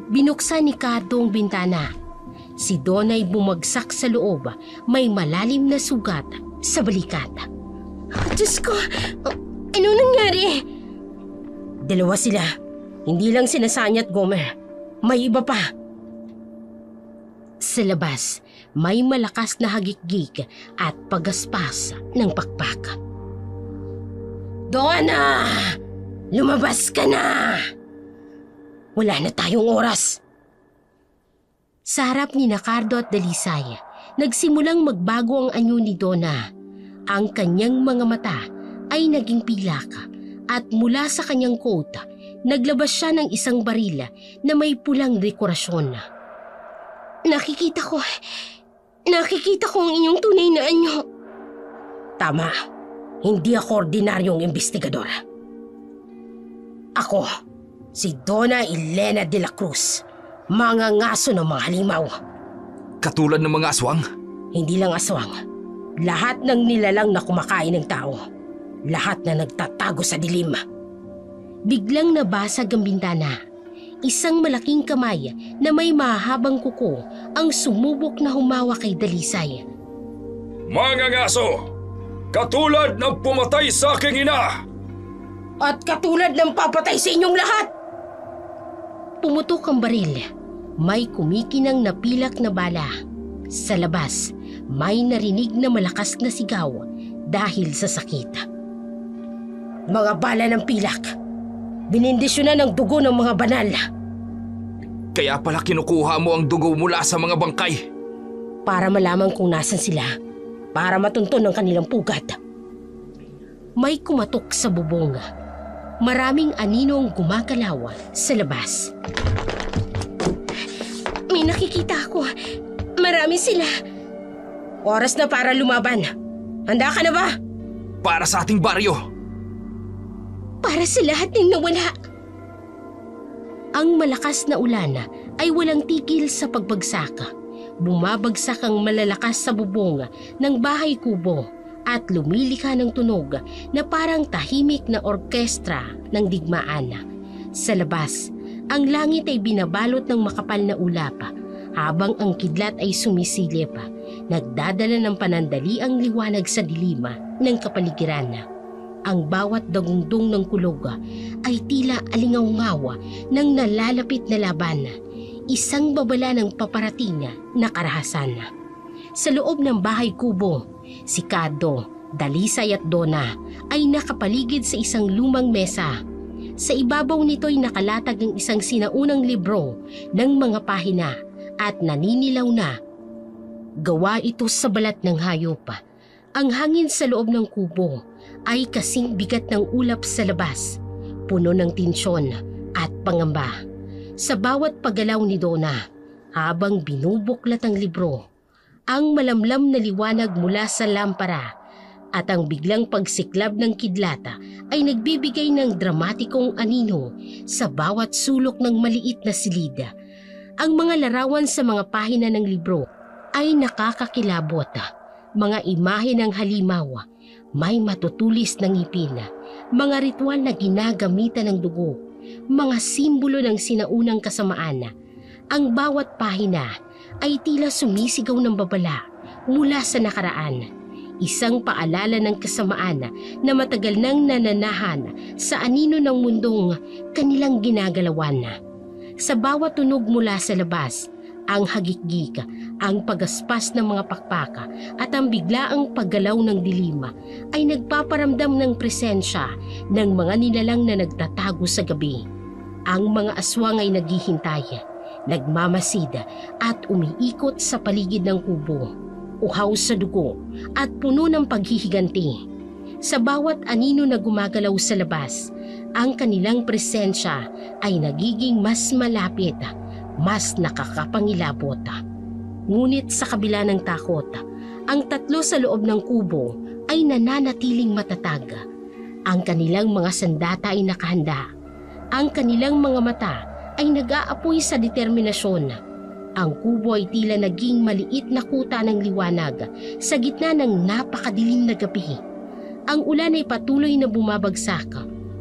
Binuksan ni Kato ang bintana. Si Donna ay bumagsak sa loob, may malalim na sugat sa balikat. Diyos ko, ano nangyari? Dalawa sila. Hindi lang sina Sanya at Gomer. May iba pa. Sa labas, may malakas na hagikgik at pagaspas ng pakpak. Donna! Lumabas ka na! Wala na tayong oras. Sa harap ni Cardo at Dalisay, nagsimulang magbago ang anyo ni Donna. Ang kanyang mga mata ay naging pilak at mula sa kanyang coat, naglabas siya ng isang baril na may pulang dekorasyon. Nakikita ko ang inyong tunay na anyo. Tama, hindi ako ordinaryong investigador. Ako, si Donna Elena de la Cruz, mangangaso ng mga halimaw. Katulad ng mga aswang? Hindi lang aswang, lahat ng nilalang na kumakain ng tao, lahat na nagtatago sa dilim. Biglang nabasag ang bintana. Isang malaking kamay na may mahabang kuko ang sumubok na humawa kay Dalisay. Mga ngaso, katulad ng pumatay sa aking ina! At katulad ng papatay sa inyong lahat! Pumutok ang baril. May kumikinang napilak na bala. Sa labas, may narinig na malakas na sigaw dahil sa sakit. Mga bala ng pilak! Binindisyonan ng dugo ng mga banal. Kaya pala kinukuha mo ang dugo mula sa mga bangkay. Para malaman kung nasan sila. Para matunton ang kanilang pugat. May kumatok sa bubong. Maraming aninong gumagalaw sa labas. May nakikita ako. Marami sila. Oras na para lumaban. Handa ka na ba? Para sa ating baryo. Para sa lahat ng nawala. Ang malakas na ulan ay walang tigil sa pagbagsak. Bumabagsak ang malalakas sa bubong ng bahay kubo at lumilika ng tunog na parang tahimik na orkestra ng digmaan. Sa labas, ang langit ay binabalot ng makapal na ulap habang ang kidlat ay sumisilip, nagdadala ng panandaliang liwanag sa dilima ng kapaligiran. Ang bawat dagundong ng kulog ay tila alingaw-ngaw ng nalalapit na laban, isang babala ng paparating na karahasan. Sa loob ng bahay kubo, si Kado, Dalisay at Donna ay nakapaligid sa isang lumang mesa. Sa ibabaw nito'y nakalatag ang isang sinaunang libro ng mga pahina at naninilaw na. Gawa ito sa balat ng hayop. Ang hangin sa loob ng kubo ay kasing bigat ng ulap sa labas, puno ng tensyon at pangamba. Sa bawat paggalaw ni Donna, habang binubuklat ang libro, ang malamlam na liwanag mula sa lampara at ang biglang pagsiklab ng kidlata ay nagbibigay ng dramatikong anino sa bawat sulok ng maliit na silid. Ang mga larawan sa mga pahina ng libro ay nakakakilabot. Mga imahe ng halimaw, may matutulis na ngipin, mga ritual na ginagamitan ng dugo, mga simbolo ng sinaunang kasamaan. Ang bawat pahina ay tila sumisigaw ng babala mula sa nakaraan. Isang paalala ng kasamaan na matagal nang nananahan sa anino ng mundong kanilang ginagalawan. Sa bawat tunog mula sa labas, ang hagikgik, ang pagaspas ng mga pakpaka at ang biglaang paggalaw ng dilima ay nagpaparamdam ng presensya ng mga nilalang na nagtatago sa gabi. Ang mga aswang ay naghihintay, nagmamasid at umiikot sa paligid ng kubo, uhaw sa dugo at puno ng paghihiganti. Sa bawat anino na gumagalaw sa labas, ang kanilang presensya ay nagiging mas malapit, mas nakakapangilabot. Ngunit sa kabila ng takot, ang tatlo sa loob ng kubo ay nananatiling matatag. Ang kanilang mga sandata ay nakahanda. Ang kanilang mga mata ay nag-aapoy sa determinasyon. Ang kubo ay tila naging maliit na kuta ng liwanag sa gitna ng napakadilim na gabi. Ang ulan ay patuloy na bumabagsak,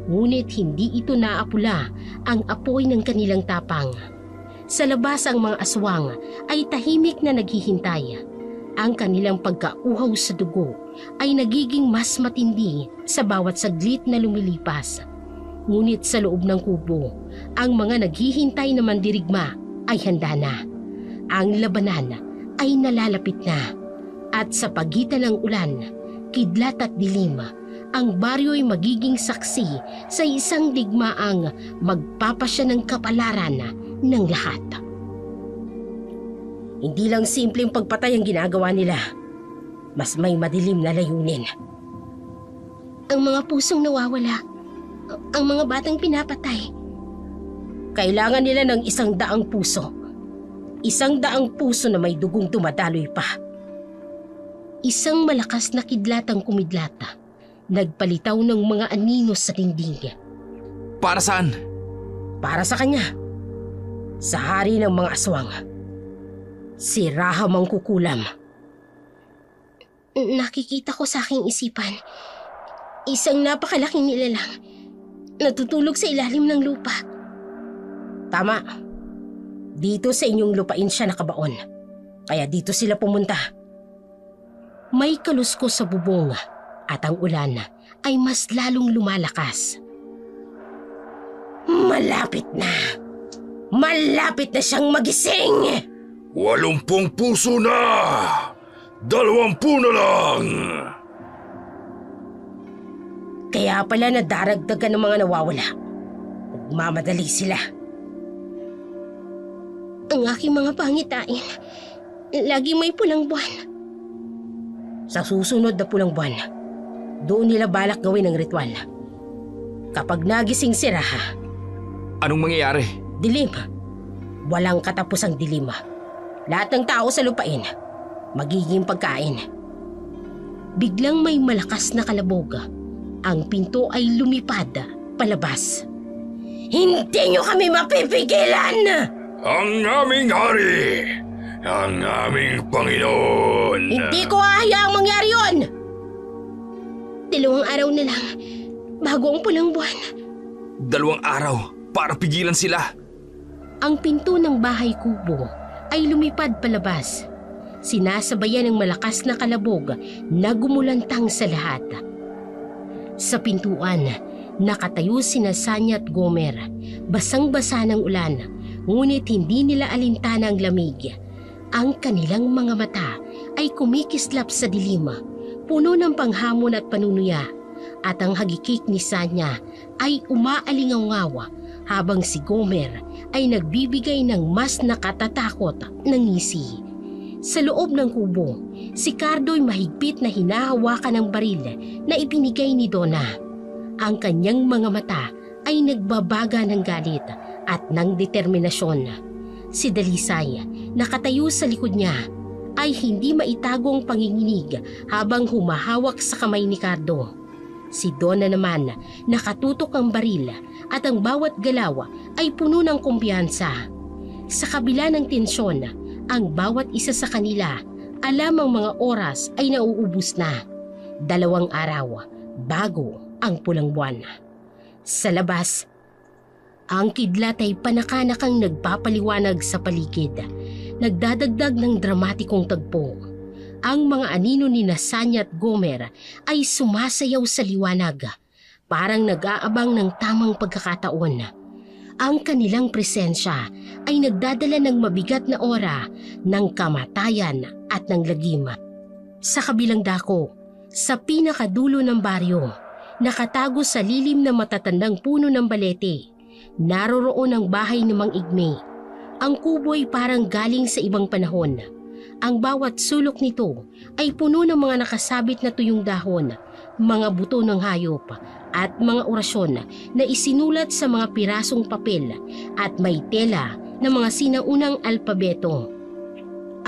ngunit hindi ito naapula ang apoy ng kanilang tapang. Sa labas ang mga aswang ay tahimik na naghihintay. Ang kanilang pagkauhaw sa dugo ay nagiging mas matindi sa bawat saglit na lumilipas. Ngunit sa loob ng kubo, ang mga naghihintay na mandirigma ay handa na. Ang labanan ay nalalapit na. At sa pagitan ng ulan, kidlat at dilim, ang baryo ay magiging saksi sa isang digmaang magpapasya ng kapalaran ng lahat. Hindi lang simpleng pagpatay ang ginagawa nila. Mas may madilim na layunin. Ang mga pusong nawawala, ang mga batang pinapatay. Kailangan nila ng 100 puso. 100 puso na may dugong dumadaloy pa. Isang malakas na kidlat ang kumidlata. Nagpalitaw ng mga anino sa dingding. Para saan? Para sa kanya. Sa hari ng mga aswang. Si Raham ang kukulam. Nakikita ko sa aking isipan. Isang napakalaking nilalang. Natutulog sa ilalim ng lupa. Tama. Dito sa inyong lupain siya nakabaon. Kaya dito sila pumunta. May kaluskos sa bubong at ang ulan ay mas lalong lumalakas. Malapit na. Malapit na siyang magising! 80 puso na! 20 na lang! Kaya pala nadaragdagan ng mga nawawala. Nagmamadali sila. Ang aking mga pangitain, lagi may pulang buwan. Sa susunod na pulang buwan, doon nila balak gawin ang ritual. Kapag nagising si Raha, Anong mangyayari? dilim. Walang katapusang dilim. Lahat ng tao sa lupain, magiging pagkain. Biglang may malakas na kalabog. Ang pinto ay lumipad palabas. Hindi niyo kami mapipigilan! Ang aming hari! Ang aming Panginoon! Hindi ko hahayaang mangyari yun! 2 araw na lang bago ang pulang buwan. 2 araw para pigilan sila. Ang pinto ng bahay kubo ay lumipad palabas. Sinasabayan ng malakas na kalabog na gumulantang sa lahat. Sa pintuan, nakatayo sina Sanya at Gomer. Basang-basa ng ulan, ngunit hindi nila alintana ang lamig. Ang kanilang mga mata ay kumikislap sa dilim, puno ng panghamon at panunuya. At ang hagikik ni Sanya ay umaalingaw-ngaw habang si Gomer ay nagbibigay ng mas nakatatakot na ngisi. Sa loob ng kubo, si Cardo'y mahigpit na hinahawakan ng baril na ibinigay ni Donna. Ang kanyang mga mata ay nagbabaga ng galit at ng determinasyon. Si Dalisay, nakatayo sa likod niya, ay hindi maitagong panginginig habang humahawak sa kamay ni Cardo. Si Donna naman, nakatutok ang baril at ang bawat galaw ay puno ng kumpiyansa. Sa kabila ng tensyon, ang bawat isa sa kanila, alam ang mga oras ay nauubos na. 2 araw bago ang pulang buwan. Sa labas, ang kidlat ay panakanakang nagpapaliwanag sa paligid, nagdadagdag ng dramatikong tagpo. Ang mga anino ni Sanya at Gomer ay sumasayaw sa liwanag, parang nag-aabang ng tamang pagkakataon. Ang kanilang presensya ay nagdadala ng mabigat na aura ng kamatayan at ng lagim. Sa kabilang dako, sa pinakadulo ng baryo, nakatago sa lilim na matatandang puno ng balete, naroroon ang bahay ni Mang Igme. Ang kubo ay parang galing sa ibang panahon. Ang bawat sulok nito ay puno ng mga nakasabit na tuyong dahon, mga buto ng hayop at mga orasyon na isinulat sa mga pirasong papel at may tela ng mga sinaunang alpabeto.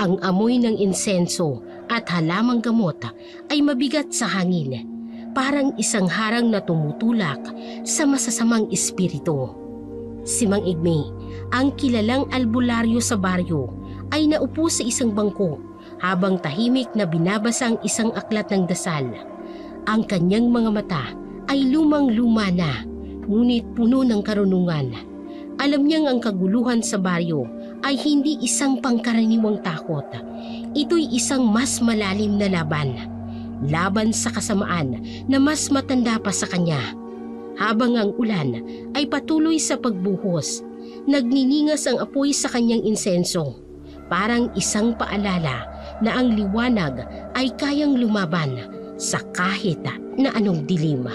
Ang amoy ng insenso at halamang gamot ay mabigat sa hangin, parang isang harang na tumutulak sa masasamang espiritu. Si Mang Igme, ang kilalang albularyo sa baryo, ay naupo sa isang bangko habang tahimik na binabasa ang isang aklat ng dasal. Ang kanyang mga mata ay lumang-luma na, ngunit puno ng karunungan. Alam niyang ang kaguluhan sa baryo ay hindi isang pangkaraniwang takot. Ito'y isang mas malalim na laban. Laban sa kasamaan na mas matanda pa sa kanya. Habang ang ulan ay patuloy sa pagbuhos, nagniningas ang apoy sa kanyang insenso. Parang isang paalala na ang liwanag ay kayang lumaban sa kahit na anong dilim.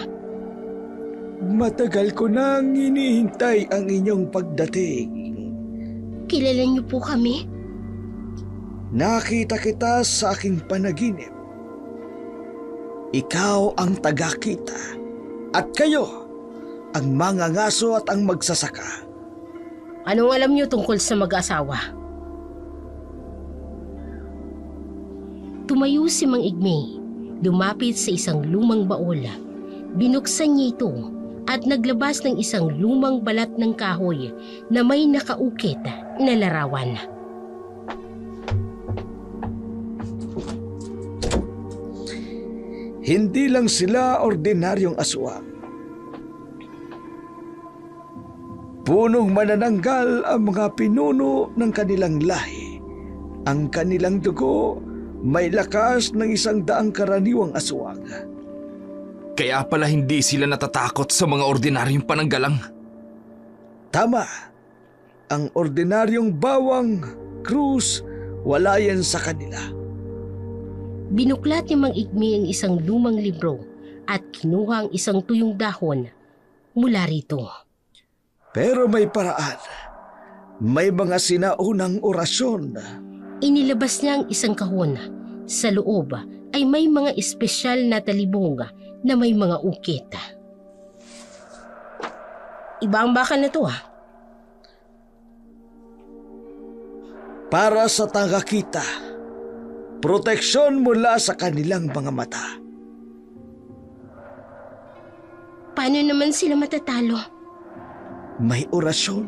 Matagal ko nang hinihintay ang inyong pagdating. Kilala niyo po kami? Nakita kita sa aking panaginip. Ikaw ang tagakita at kayo ang mangangaso at ang magsasaka. Anong alam niyo tungkol sa mag-asawa? Tumayo si Mang Igme, lumapit sa isang lumang baol. Binuksan niya ito at naglabas ng isang lumang balat ng kahoy na may nakaukit na larawan. Hindi lang sila ordinaryong aswang. Punong manananggal ang mga pinuno ng kanilang lahi. Ang kanilang dugo may lakas ng 100 karaniwang aswang. Kaya pala hindi sila natatakot sa mga ordinaryong pananggalang. Tama. Ang ordinaryong bawang, krus, wala yan sa kanila. Binuklat ni Mang Igme ang isang lumang libro at kinuha ang isang tuyong dahon mula rito. Pero may paraan. May mga sinaunang orasyon. Inilabas niya ang isang kahon. Sa loob ay may mga espesyal na talibong na may mga ukit. Iba ang bakal na to Para sa tagakita, proteksyon mula sa kanilang mga mata. Paano naman sila matatalo? May orasyon,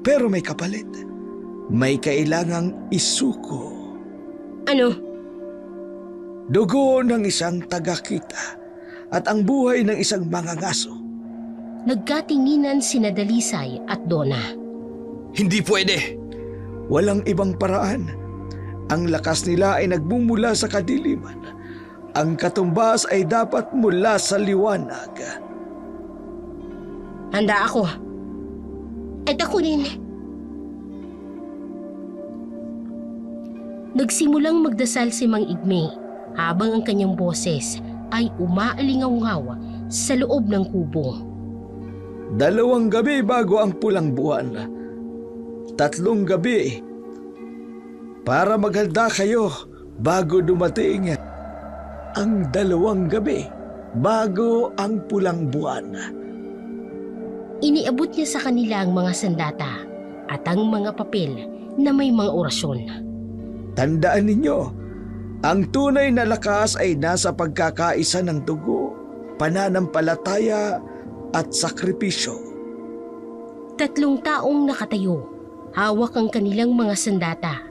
pero may kapalit. May kailangang isuko. Ano? Dugo ng isang tagakita at ang buhay ng isang mangangaso. Nagkatinginan sina Dalisay at Donna. Hindi pwede! Walang ibang paraan. Ang lakas nila ay nagmumula sa kadiliman. Ang katumbas ay dapat mula sa liwanag. Handa ako. At ako rin. Nagsimulang magdasal si Mang Igme habang ang kanyang boses ay umaalingaw-ngaw sa loob ng kubo. 2 gabi bago ang pulang buwan. 3 gabi para maghanda kayo bago dumating ang 2 gabi bago ang pulang buwan. Iniabot niya sa kanila ang mga sandata at ang mga papel na may mga orasyon. Tandaan ninyo, ang tunay na lakas ay nasa pagkakaisa ng dugo, pananampalataya at sakripisyo. 3 taong nakatayo, hawak ang kanilang mga sandata,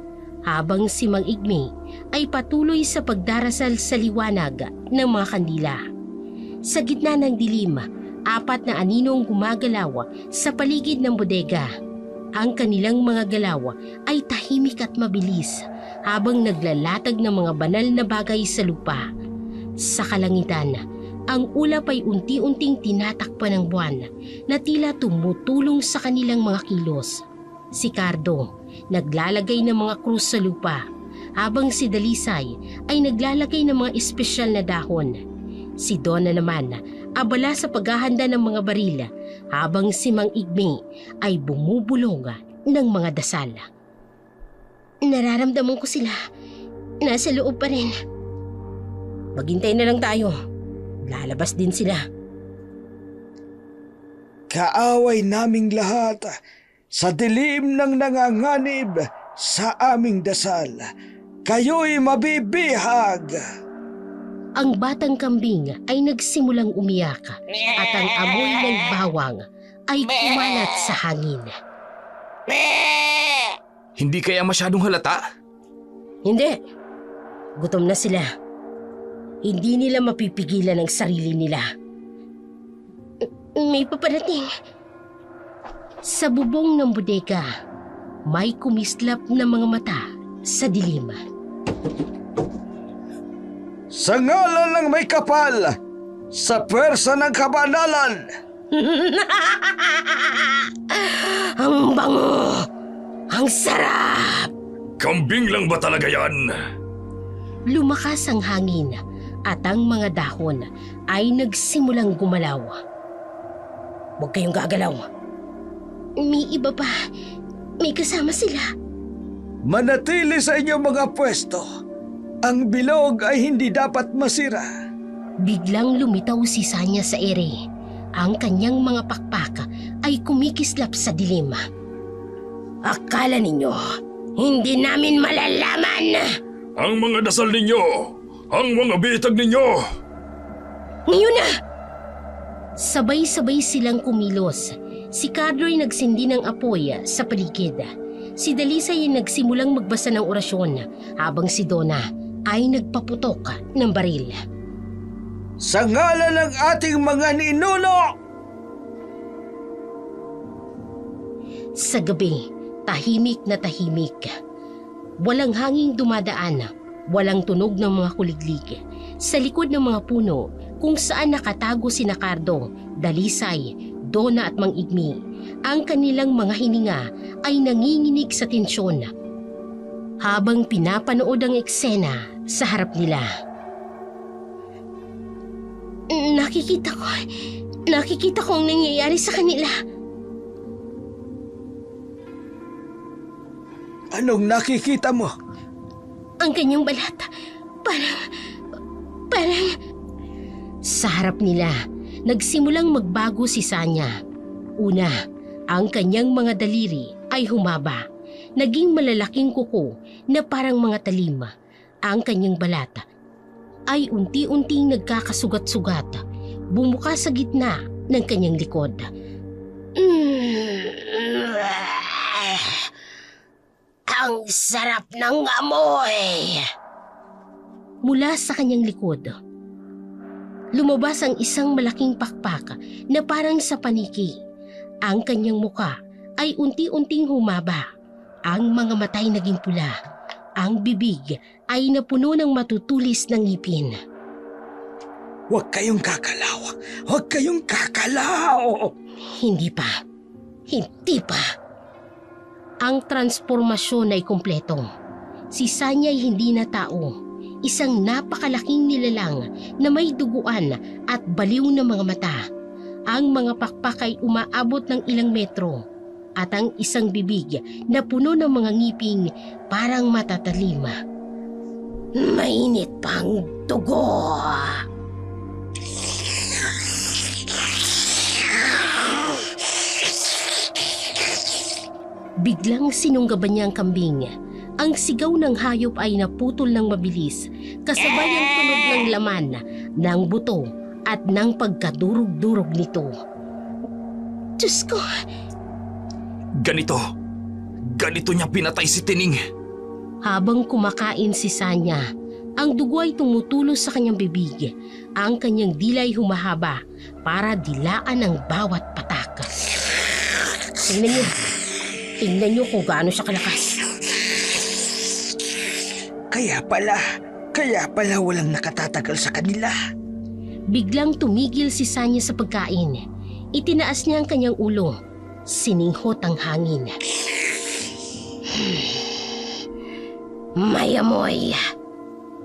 habang si Mang Igme ay patuloy sa pagdarasal sa liwanag ng mga kandila. Sa gitna ng dilim, 4 na aninong gumagalaw sa paligid ng bodega. Ang kanilang mga galaw ay tahimik at mabilis habang naglalatag ng mga banal na bagay sa lupa. Sa kalangitan, ang ulap ay unti-unting tinatakpan ng buwan na tila tumutulong sa kanilang mga kilos. Si Cardo, naglalagay ng mga krus sa lupa, habang si Dalisay ay naglalagay ng mga espesyal na dahon. Si Donna naman, abala sa paghahanda ng mga baril, habang si Mang Igme ay bumubulong ng mga dasal. Nararamdaman ko sila. Nasa loob pa rin. Maghintay na lang tayo. Lalabas din sila. Kaaway naming lahat sa dilim ng nanganganib sa aming dasal. Kayo'y mabibihag. Ang batang kambing ay nagsimulang umiyak at ang amoy ng bawang ay kumalat sa hangin. Hindi kaya masyadong halata? Hindi. Gutom na sila. Hindi nila mapipigilan ang sarili nila. May paparating. Sa bubong ng bodega, may kumislap na mga mata sa dilim. Sa ngalan ng may kapal, sa pwersa ng kabanalan. Ang bango! Ang sarap! Kambing lang ba talaga yan? Lumakas ang hangin at ang mga dahon ay nagsimulang gumalaw. Huwag kayong gagalaw. May iba pa. May kasama sila. Manatili sa inyong mga pwesto. Ang bilog ay hindi dapat masira. Biglang lumitaw si Sanya sa ere. Ang kanyang mga pakpak ay kumikislap sa dilim. Akala ninyo, hindi namin malalaman. Ang mga dasal ninyo, ang mga bitag ninyo. Ngayon na! Sabay-sabay silang kumilos. Si Cardoy nagsindi ng apoy sa paligid. Si Dalisay ay nagsimulang magbasa ng orasyon habang si Donna ay nagpaputok ng baril. Sa ngalan ng ating mga ninuno! Sa gabi, tahimik na tahimik. Walang hanging dumadaan, walang tunog ng mga kuliglig. Sa likod ng mga puno, kung saan nakatago si Cardo, Dalisay, Donna at Mang Igmi, ang kanilang mga hininga ay nanginginig sa tensyon. Habang pinapanood ang eksena sa harap nila. Nakikita ko ang nangyayari sa kanila. Anong nakikita mo? Ang kanyang balat, parang... Sa harap nila, nagsimulang magbago si Sanya. Una, ang kanyang mga daliri ay humaba. Naging malalaking kuko na parang mga talim. Ang kanyang balat ay unti-unting nagkakasugat-sugat. Bumuka sa gitna ng kanyang likod. Ang sarap ng amoy! Mula sa kanyang likod, lumabas ang isang malaking pakpak na parang sa paniki. Ang kanyang muka ay unti-unting humaba. Ang mga matay naging pula. Ang bibig ay napuno ng matutulis na ngipin. Huwag kayong kakalaw! Huwag kayong kakalaw! Hindi pa. Ang transformasyon ay kumpleto. Si Sanya ay hindi na tao. Isang napakalaking nilalang na may duguan at baliw na mga mata. Ang mga pakpak ay umaabot ng ilang metro at ang isang bibig na puno ng mga ngiping parang matatalim. Mainit pang dugo. Biglang sinunggaban niya ang kambing. Ang sigaw ng hayop ay naputol ng mabilis, kasabay ang tunog ng laman, ng buto, at ng pagkadurog-durog nito. Diyos ko! Ganito niya pinatay si Tining. Habang kumakain si Sanya, ang dugo ay tumutulo sa kanyang bibig. Ang kanyang dilay humahaba para dilaan ang bawat patak. Tingnan niyo kung gaano siya kalakas. Kaya pala walang nakatatagal sa kanila. Biglang tumigil si Sanya sa pagkain. Itinaas niya ang kanyang ulo. Sininghot ang hangin. May amoy.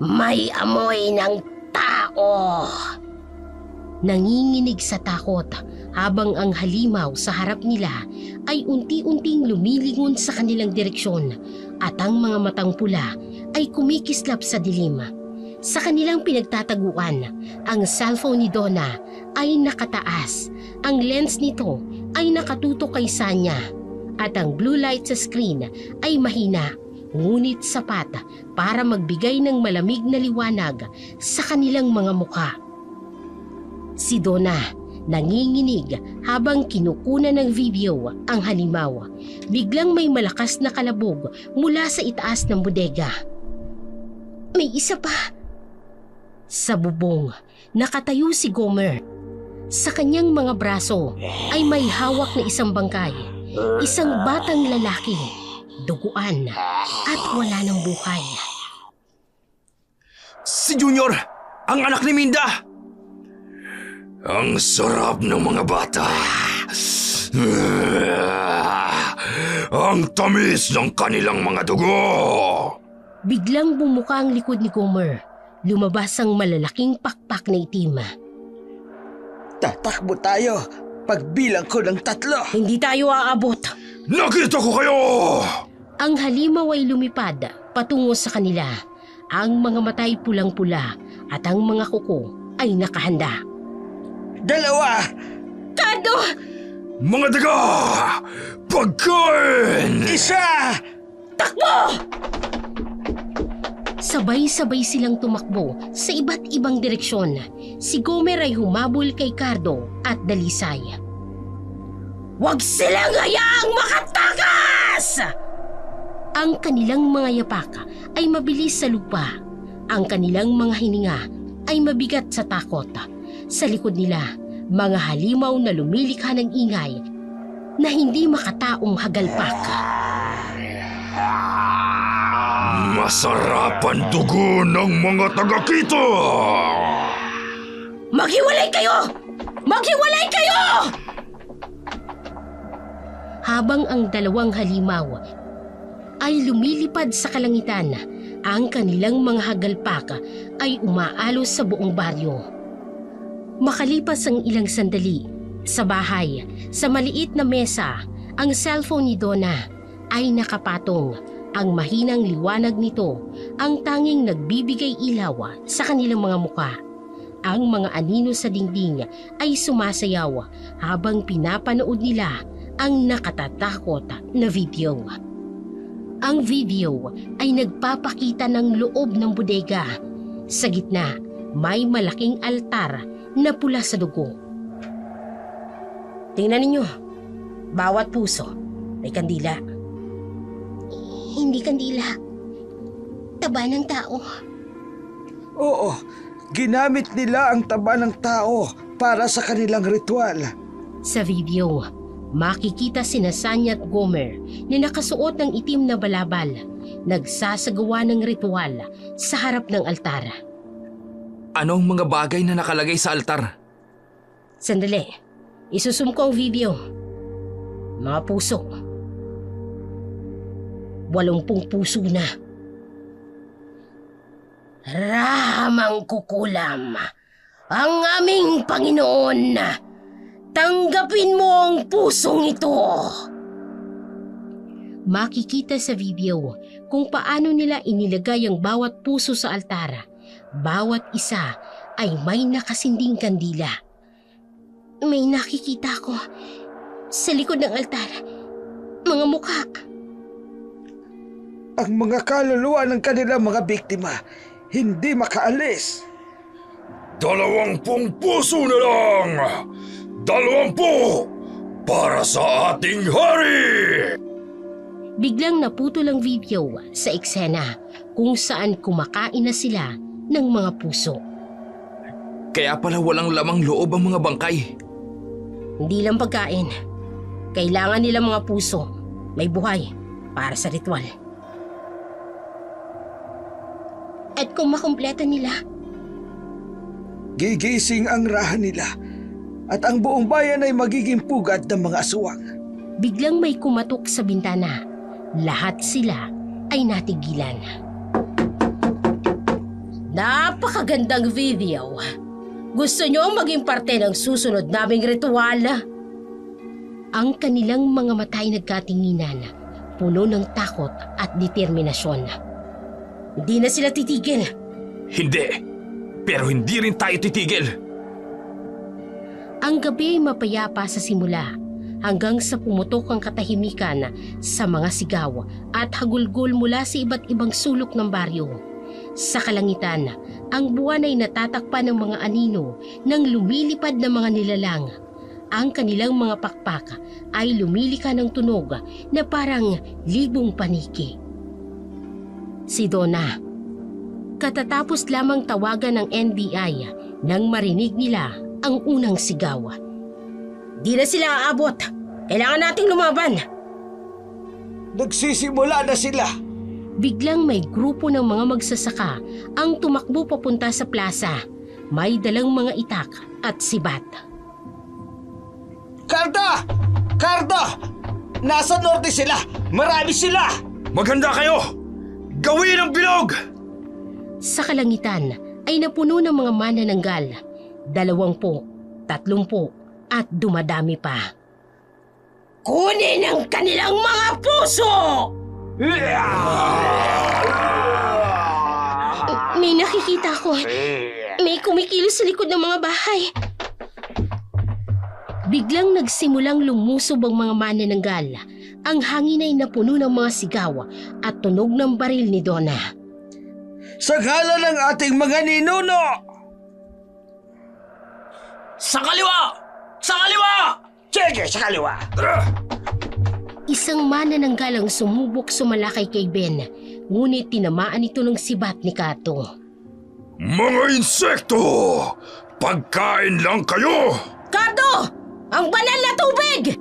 May amoy ng tao. Nanginginig sa takot habang ang halimaw sa harap nila ay unti-unting lumilingon sa kanilang direksyon at ang mga matang pula ay kumikislap sa dilim. Sa kanilang pinagtataguan, ang cellphone ni Donna ay nakataas. Ang lens nito ay nakatutok kay Sanya at ang blue light sa screen ay mahina ngunit sapat para magbigay ng malamig na liwanag sa kanilang mga mukha. Si Donna, Nanginginig habang kinukunan ng video ang halimaw. Biglang may malakas na kalabog mula sa itaas ng bodega. May isa pa. Sa bubong, nakatayo si Gomer. Sa kanyang mga braso ay may hawak na isang bangkay. Isang batang lalaki, duguan at wala ng buhay. Si Junior! Ang anak ni Minda! Ang sarap ng mga bata. Ang tamis ng kanilang mga dugo. Biglang bumuka ang likod ni Gomer. Lumabas ang malalaking pakpak na itim. Tatakbo tayo. Pagbilang ko ng 3. Hindi tayo aabot. Nakita ko kayo! Ang halimaw ay lumipad patungo sa kanila. Ang mga mata ay pulang-pula at ang mga kuko ay nakahanda. 2! Kado! Mga daga! Pagkain! 1! Takbo! Sabay-sabay silang tumakbo sa iba't ibang direksyon. Si Gomer ay humabol kay Cardo at Dalisay. Huwag silang hayaang makatakas! Ang kanilang mga yapak ay mabilis sa lupa. Ang kanilang mga hininga ay mabigat sa takot. Sa likod nila, mga halimaw na lumilikha ng ingay na hindi makataong hagalpak. Masarap ang dugo ng mga taga-kita! Maghiwalay kayo! Maghiwalay kayo! Habang ang dalawang halimaw ay lumilipad sa kalangitan, ang kanilang mga hagalpak ay umaalos sa buong baryo. Makalipas ang ilang sandali, sa bahay, sa maliit na mesa, ang cellphone ni Donna ay nakapatong. Ang mahinang liwanag nito ang tanging nagbibigay ilaw sa kanilang mga muka. Ang mga anino sa dingding ay sumasayaw habang pinapanood nila ang nakatatakot na video. Ang video ay nagpapakita ng loob ng bodega. Sa gitna, may malaking altar na pula sa dugo. Tingnan ninyo, bawat puso may kandila. Hindi kandila. Taba ng tao. Oo, ginamit nila ang taba ng tao para sa kanilang ritual. Sa video, makikita sina Sanya at Gomer na nakasuot ng itim na balabal, nagsasagawa ng ritual sa harap ng altar. Anong mga bagay na nakalagay sa altar? Sandali, isusum ko ang video. Mga puso. 80 puso na. Rahamang kukulam, ang aming Panginoon, tanggapin mo ang pusong ito. Makikita sa video kung paano nila inilagay ang bawat puso sa altar. Bawat isa ay may nakasinding kandila. May nakikita ko sa likod ng altar, mga mukha. Ang mga kaluluwa ng kanilang mga biktima hindi makaalis. 20 puso na lang! 20 para sa ating hari! Biglang naputol ang video sa eksena kung saan kumakain na sila ng mga puso. Kaya pala walang lamang loob ang mga bangkay. Hindi lang pagkain. Kailangan nila mga puso. May buhay para sa ritual. At kung makumpleto nila, Gigising ang raha nila at ang buong bayan ay magiging pugad ng mga aswang. biglang may kumatok sa bintana. Lahat sila ay natigilan. Napakagandang video. Gusto niyo maging parte ng susunod naming ritual? Ang kanilang mga mata ay nagkatinginan, puno ng takot at determinasyon. Hindi na sila titigil. Hindi. Pero hindi rin tayo titigil. Ang gabi ay mapayapa sa simula hanggang sa pumutok ang katahimikan sa mga sigaw at hagulgol mula sa iba't ibang sulok ng baryo. Sa kalangitan, ang buwan ay natatakpan ng mga anino ng lumilipad na mga nilalang. Ang kanilang mga pakpak ay lumilika ng tunog na parang libong paniki. Si Donna. Katatapos lamang tawagan ng NBI nang marinig nila ang unang sigaw. Di na sila aabot. Kailangan nating lumaban. Nagsisimula na sila. Biglang may grupo ng mga magsasaka ang tumakbo papunta sa plaza. May dalang mga itak at sibat. Karda! Karda! Nasa norte sila! Marami sila! Maganda kayo! Gawin ang bilog! Sa kalangitan ay napuno ng mga manananggal. 20, 30 at dumadami pa. Kunin ang kanilang mga puso! May nakikita ko. May kumikilos sa likod ng mga bahay. Biglang nagsimulang lumusob ang mga manananggal. Ang hangin ay napuno ng mga sigaw at tunog ng baril ni Donna. Sa ngalan ng ating mga ninuno! Sa kaliwa! Sa kaliwa! Sige, sa kaliwa! Isang manananggal ang sumubok sumalakay kay Ben, ngunit tinamaan ito ng sibat ni Kato. Mga insekto! Pagkain lang kayo! Kato! Ang banal na tubig!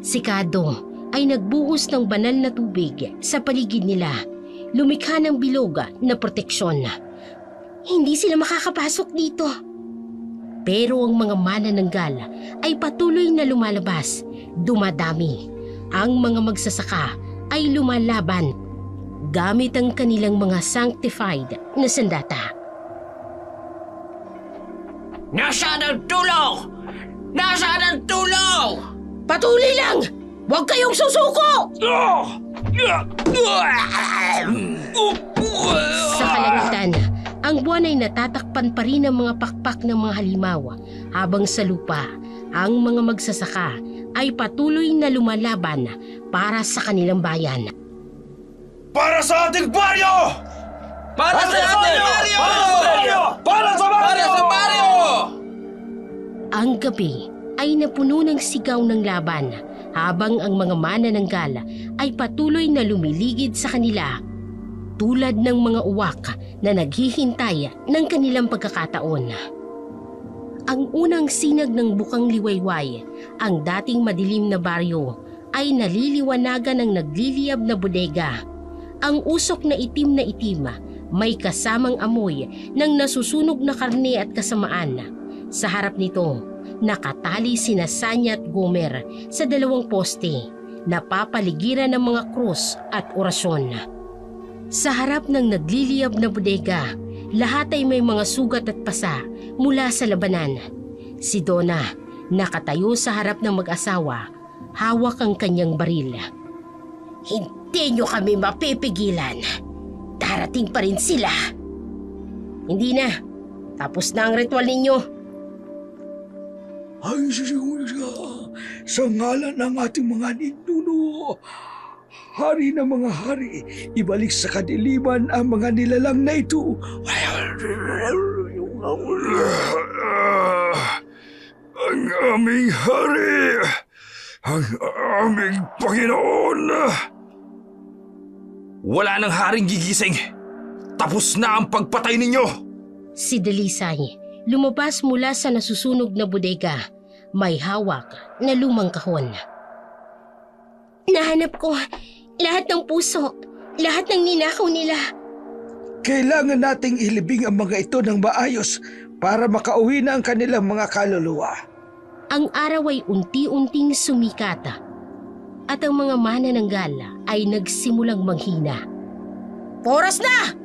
Si Kado ay nagbuhos ng banal na tubig sa paligid nila. Lumikha ng bilog na proteksyon. Hindi sila makakapasok dito. Pero ang mga manananggal ay patuloy na lumalabas, dumadami. Ang mga magsasaka ay lumalaban gamit ang kanilang mga sanctified na sandata. Nasaan ang tulong? Nasaan ang tulong? Patuloy lang! Huwag kayong susuko! Sa kalangitan, ang buwan ay natatakpan pa rin ng mga pakpak ng mga halimaw, habang sa lupa, ang mga magsasaka ay patuloy na lumalaban para sa kanilang bayan. Para sa ating baryo! Para sa baryo! Para sa baryo! Ang gabi ay napuno ng sigaw ng laban, habang ang mga manananggal ay patuloy na lumiligid sa kanila tulad ng mga uwak na naghihintay ng kanilang pagkakataon. Ang unang sinag ng bukang liwayway, ang dating madilim na baryo, ay naliliwanagan ng nagliliyab na bodega. Ang usok na itim may kasamang amoy ng nasusunog na karne at kasamaan. Sa harap nito, nakatali sina Sanya at Gomer sa 2 poste, napapaligiran ng mga krus at orasyon. Sa harap ng nagliliyab na bodega, lahat ay may mga sugat at pasa mula sa labanan. Si Donna, nakatayo sa harap ng mag-asawa, hawak ang kanyang baril. Hindi nyo kami mapipigilan. Darating pa rin sila. Hindi na. Tapos na ang ritual ninyo. Ay, sa ngalan ng ating mga ninuno, hari ng mga hari, ibalik sa kadiliman ang mga nilalang na ito. Ang aming hari, ang aming Panginoon. Wala nang haring gigising. Tapos na ang pagpatay ninyo. Si Delisay lumabas mula sa nasusunog na bodega. May hawak na lumang kahon. Nahanap ko lahat ng puso, lahat ng ninakaw nila. Kailangan nating ilibing ang mga ito ng maayos para makauwi na ang kanilang mga kaluluwa. Ang araw ay unti-unting sumikat at ang mga manananggal ay nagsimulang manghina. Oras na!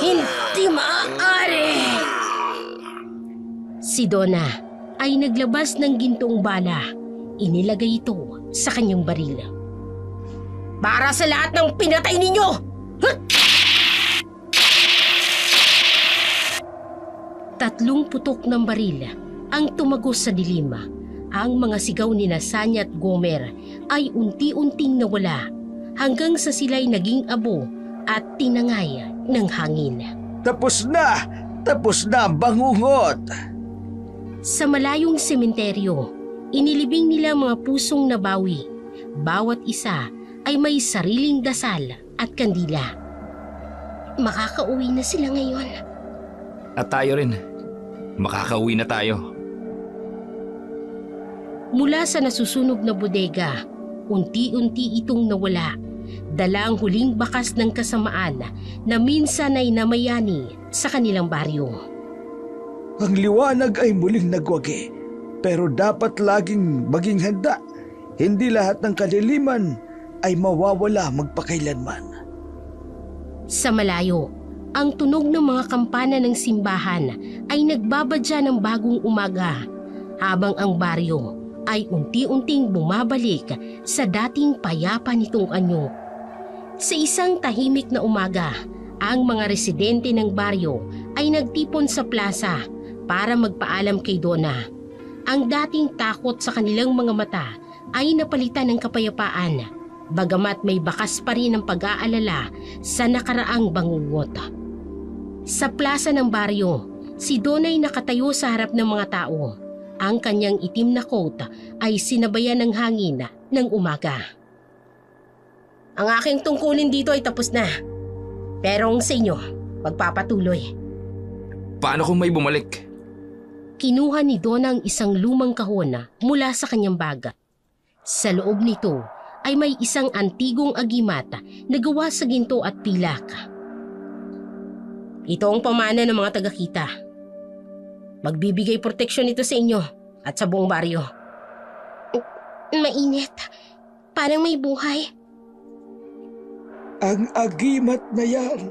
Hindi maaari! Si Donna ay naglabas ng gintong bala. Inilagay ito sa kanyang baril. Para sa lahat ng pinatay ninyo! 3 putok ng baril ang tumagos sa dilim. Ang mga sigaw ni Sanya at Gomer ay unti-unting nawala. hanggang sa sila'y naging abo at tinangay ng hangin. Tapos na! Tapos na ang bangungot! Sa malayong sementeryo, inilibing nila mga pusong nabawi. Bawat isa ay may sariling dasal at kandila. Makakauwi na sila ngayon. At tayo rin. Makakauwi na tayo. Mula sa nasusunog na bodega, unti-unti itong nawala. Dala ang huling bakas ng kasamaan na minsan ay namayani sa kanilang baryo. Ang liwanag ay muling nagwagi, pero dapat laging maging handa. Hindi lahat ng kadiliman ay mawawala magpakailanman. Sa malayo, ang tunog ng mga kampana ng simbahan ay nagbabadya ng bagong umaga, habang ang baryo ay unti-unting bumabalik sa dating payapa nitong anyo. Sa isang tahimik na umaga, ang mga residente ng baryo ay nagtipon sa plaza para magpaalam kay Donna. Ang dating takot sa kanilang mga mata ay napalitan ng kapayapaan, bagamat may bakas pa rin ang pag-aalala sa nakaraang bangungot. Sa plaza ng baryo, si Donna ay nakatayo sa harap ng mga tao. Ang kanyang itim na coat ay sinabayan ng hangin ng umaga. Ang aking tungkulin dito ay tapos na. Pero ang sa inyo, magpapatuloy. Paano kung may bumalik? Kinuha ni Donna ang isang lumang kahon mula sa kanyang bag. Sa loob nito ay may isang antigong agimat na gawa sa ginto at pilak. Ito ang pamana ng mga taga-kita. Magbibigay proteksyon ito sa inyo at sa buong baryo. Mainit. Parang may buhay. Ang agimat na yan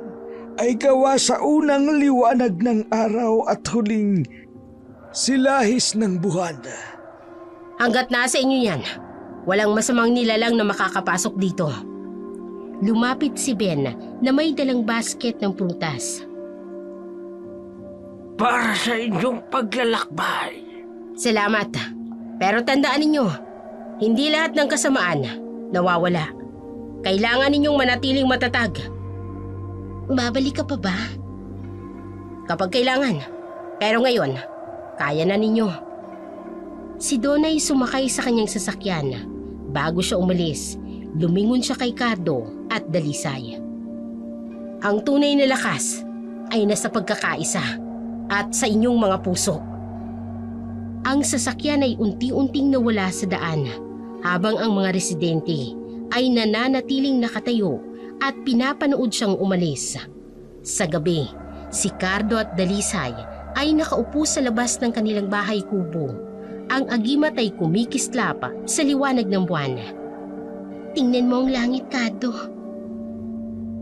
ay gawa sa unang liwanag ng araw at huling silahis ng buwan. Hanggat nasa inyo yan, walang masamang nilalang na makakapasok dito. Lumapit si Ben na may dalang basket ng prutas. Para sa inyong paglalakbay. Salamat. Pero tandaan ninyo, hindi lahat ng kasamaan nawawala. Kailangan ninyong manatiling matatag. Babalik ka pa ba? Kapag kailangan. Pero ngayon, kaya na ninyo. Si Donna ay sumakay sa kanyang sasakyan. Bago siya umalis, lumingon siya kay Cardo at Dalisay. Ang tunay na lakas ay nasa pagkakaisa at sa inyong mga puso. Ang sasakyan ay unti-unting nawala sa daan habang ang mga residente ay nananatiling nakatayo at pinapanood siyang umalis. Sa gabi, si Cardo at Dalisay ay nakaupo sa labas ng kanilang bahay kubo. Ang agimat ay kumikislap sa liwanag ng buwan. Tingnan mo ang langit, Cardo.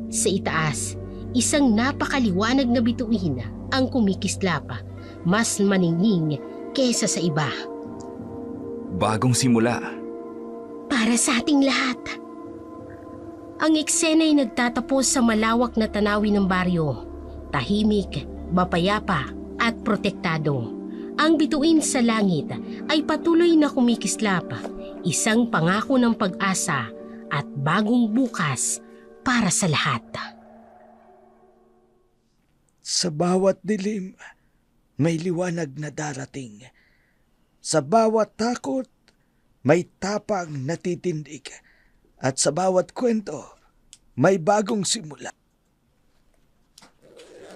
Sa itaas, isang napakaliwanag na bituin ang kumikislap, mas maningning kesa sa iba. Bagong simula. Para sa ating lahat. Ang eksena ay nagtatapos sa malawak na tanawin ng baryo. Tahimik, mapayapa at protektado. Ang bituin sa langit ay patuloy na kumikislap, isang pangako ng pag-asa at bagong bukas para sa lahat. Sa bawat dilim, may liwanag na darating. Sa bawat takot, may tapang natitindig. At sa bawat kwento, may bagong simula.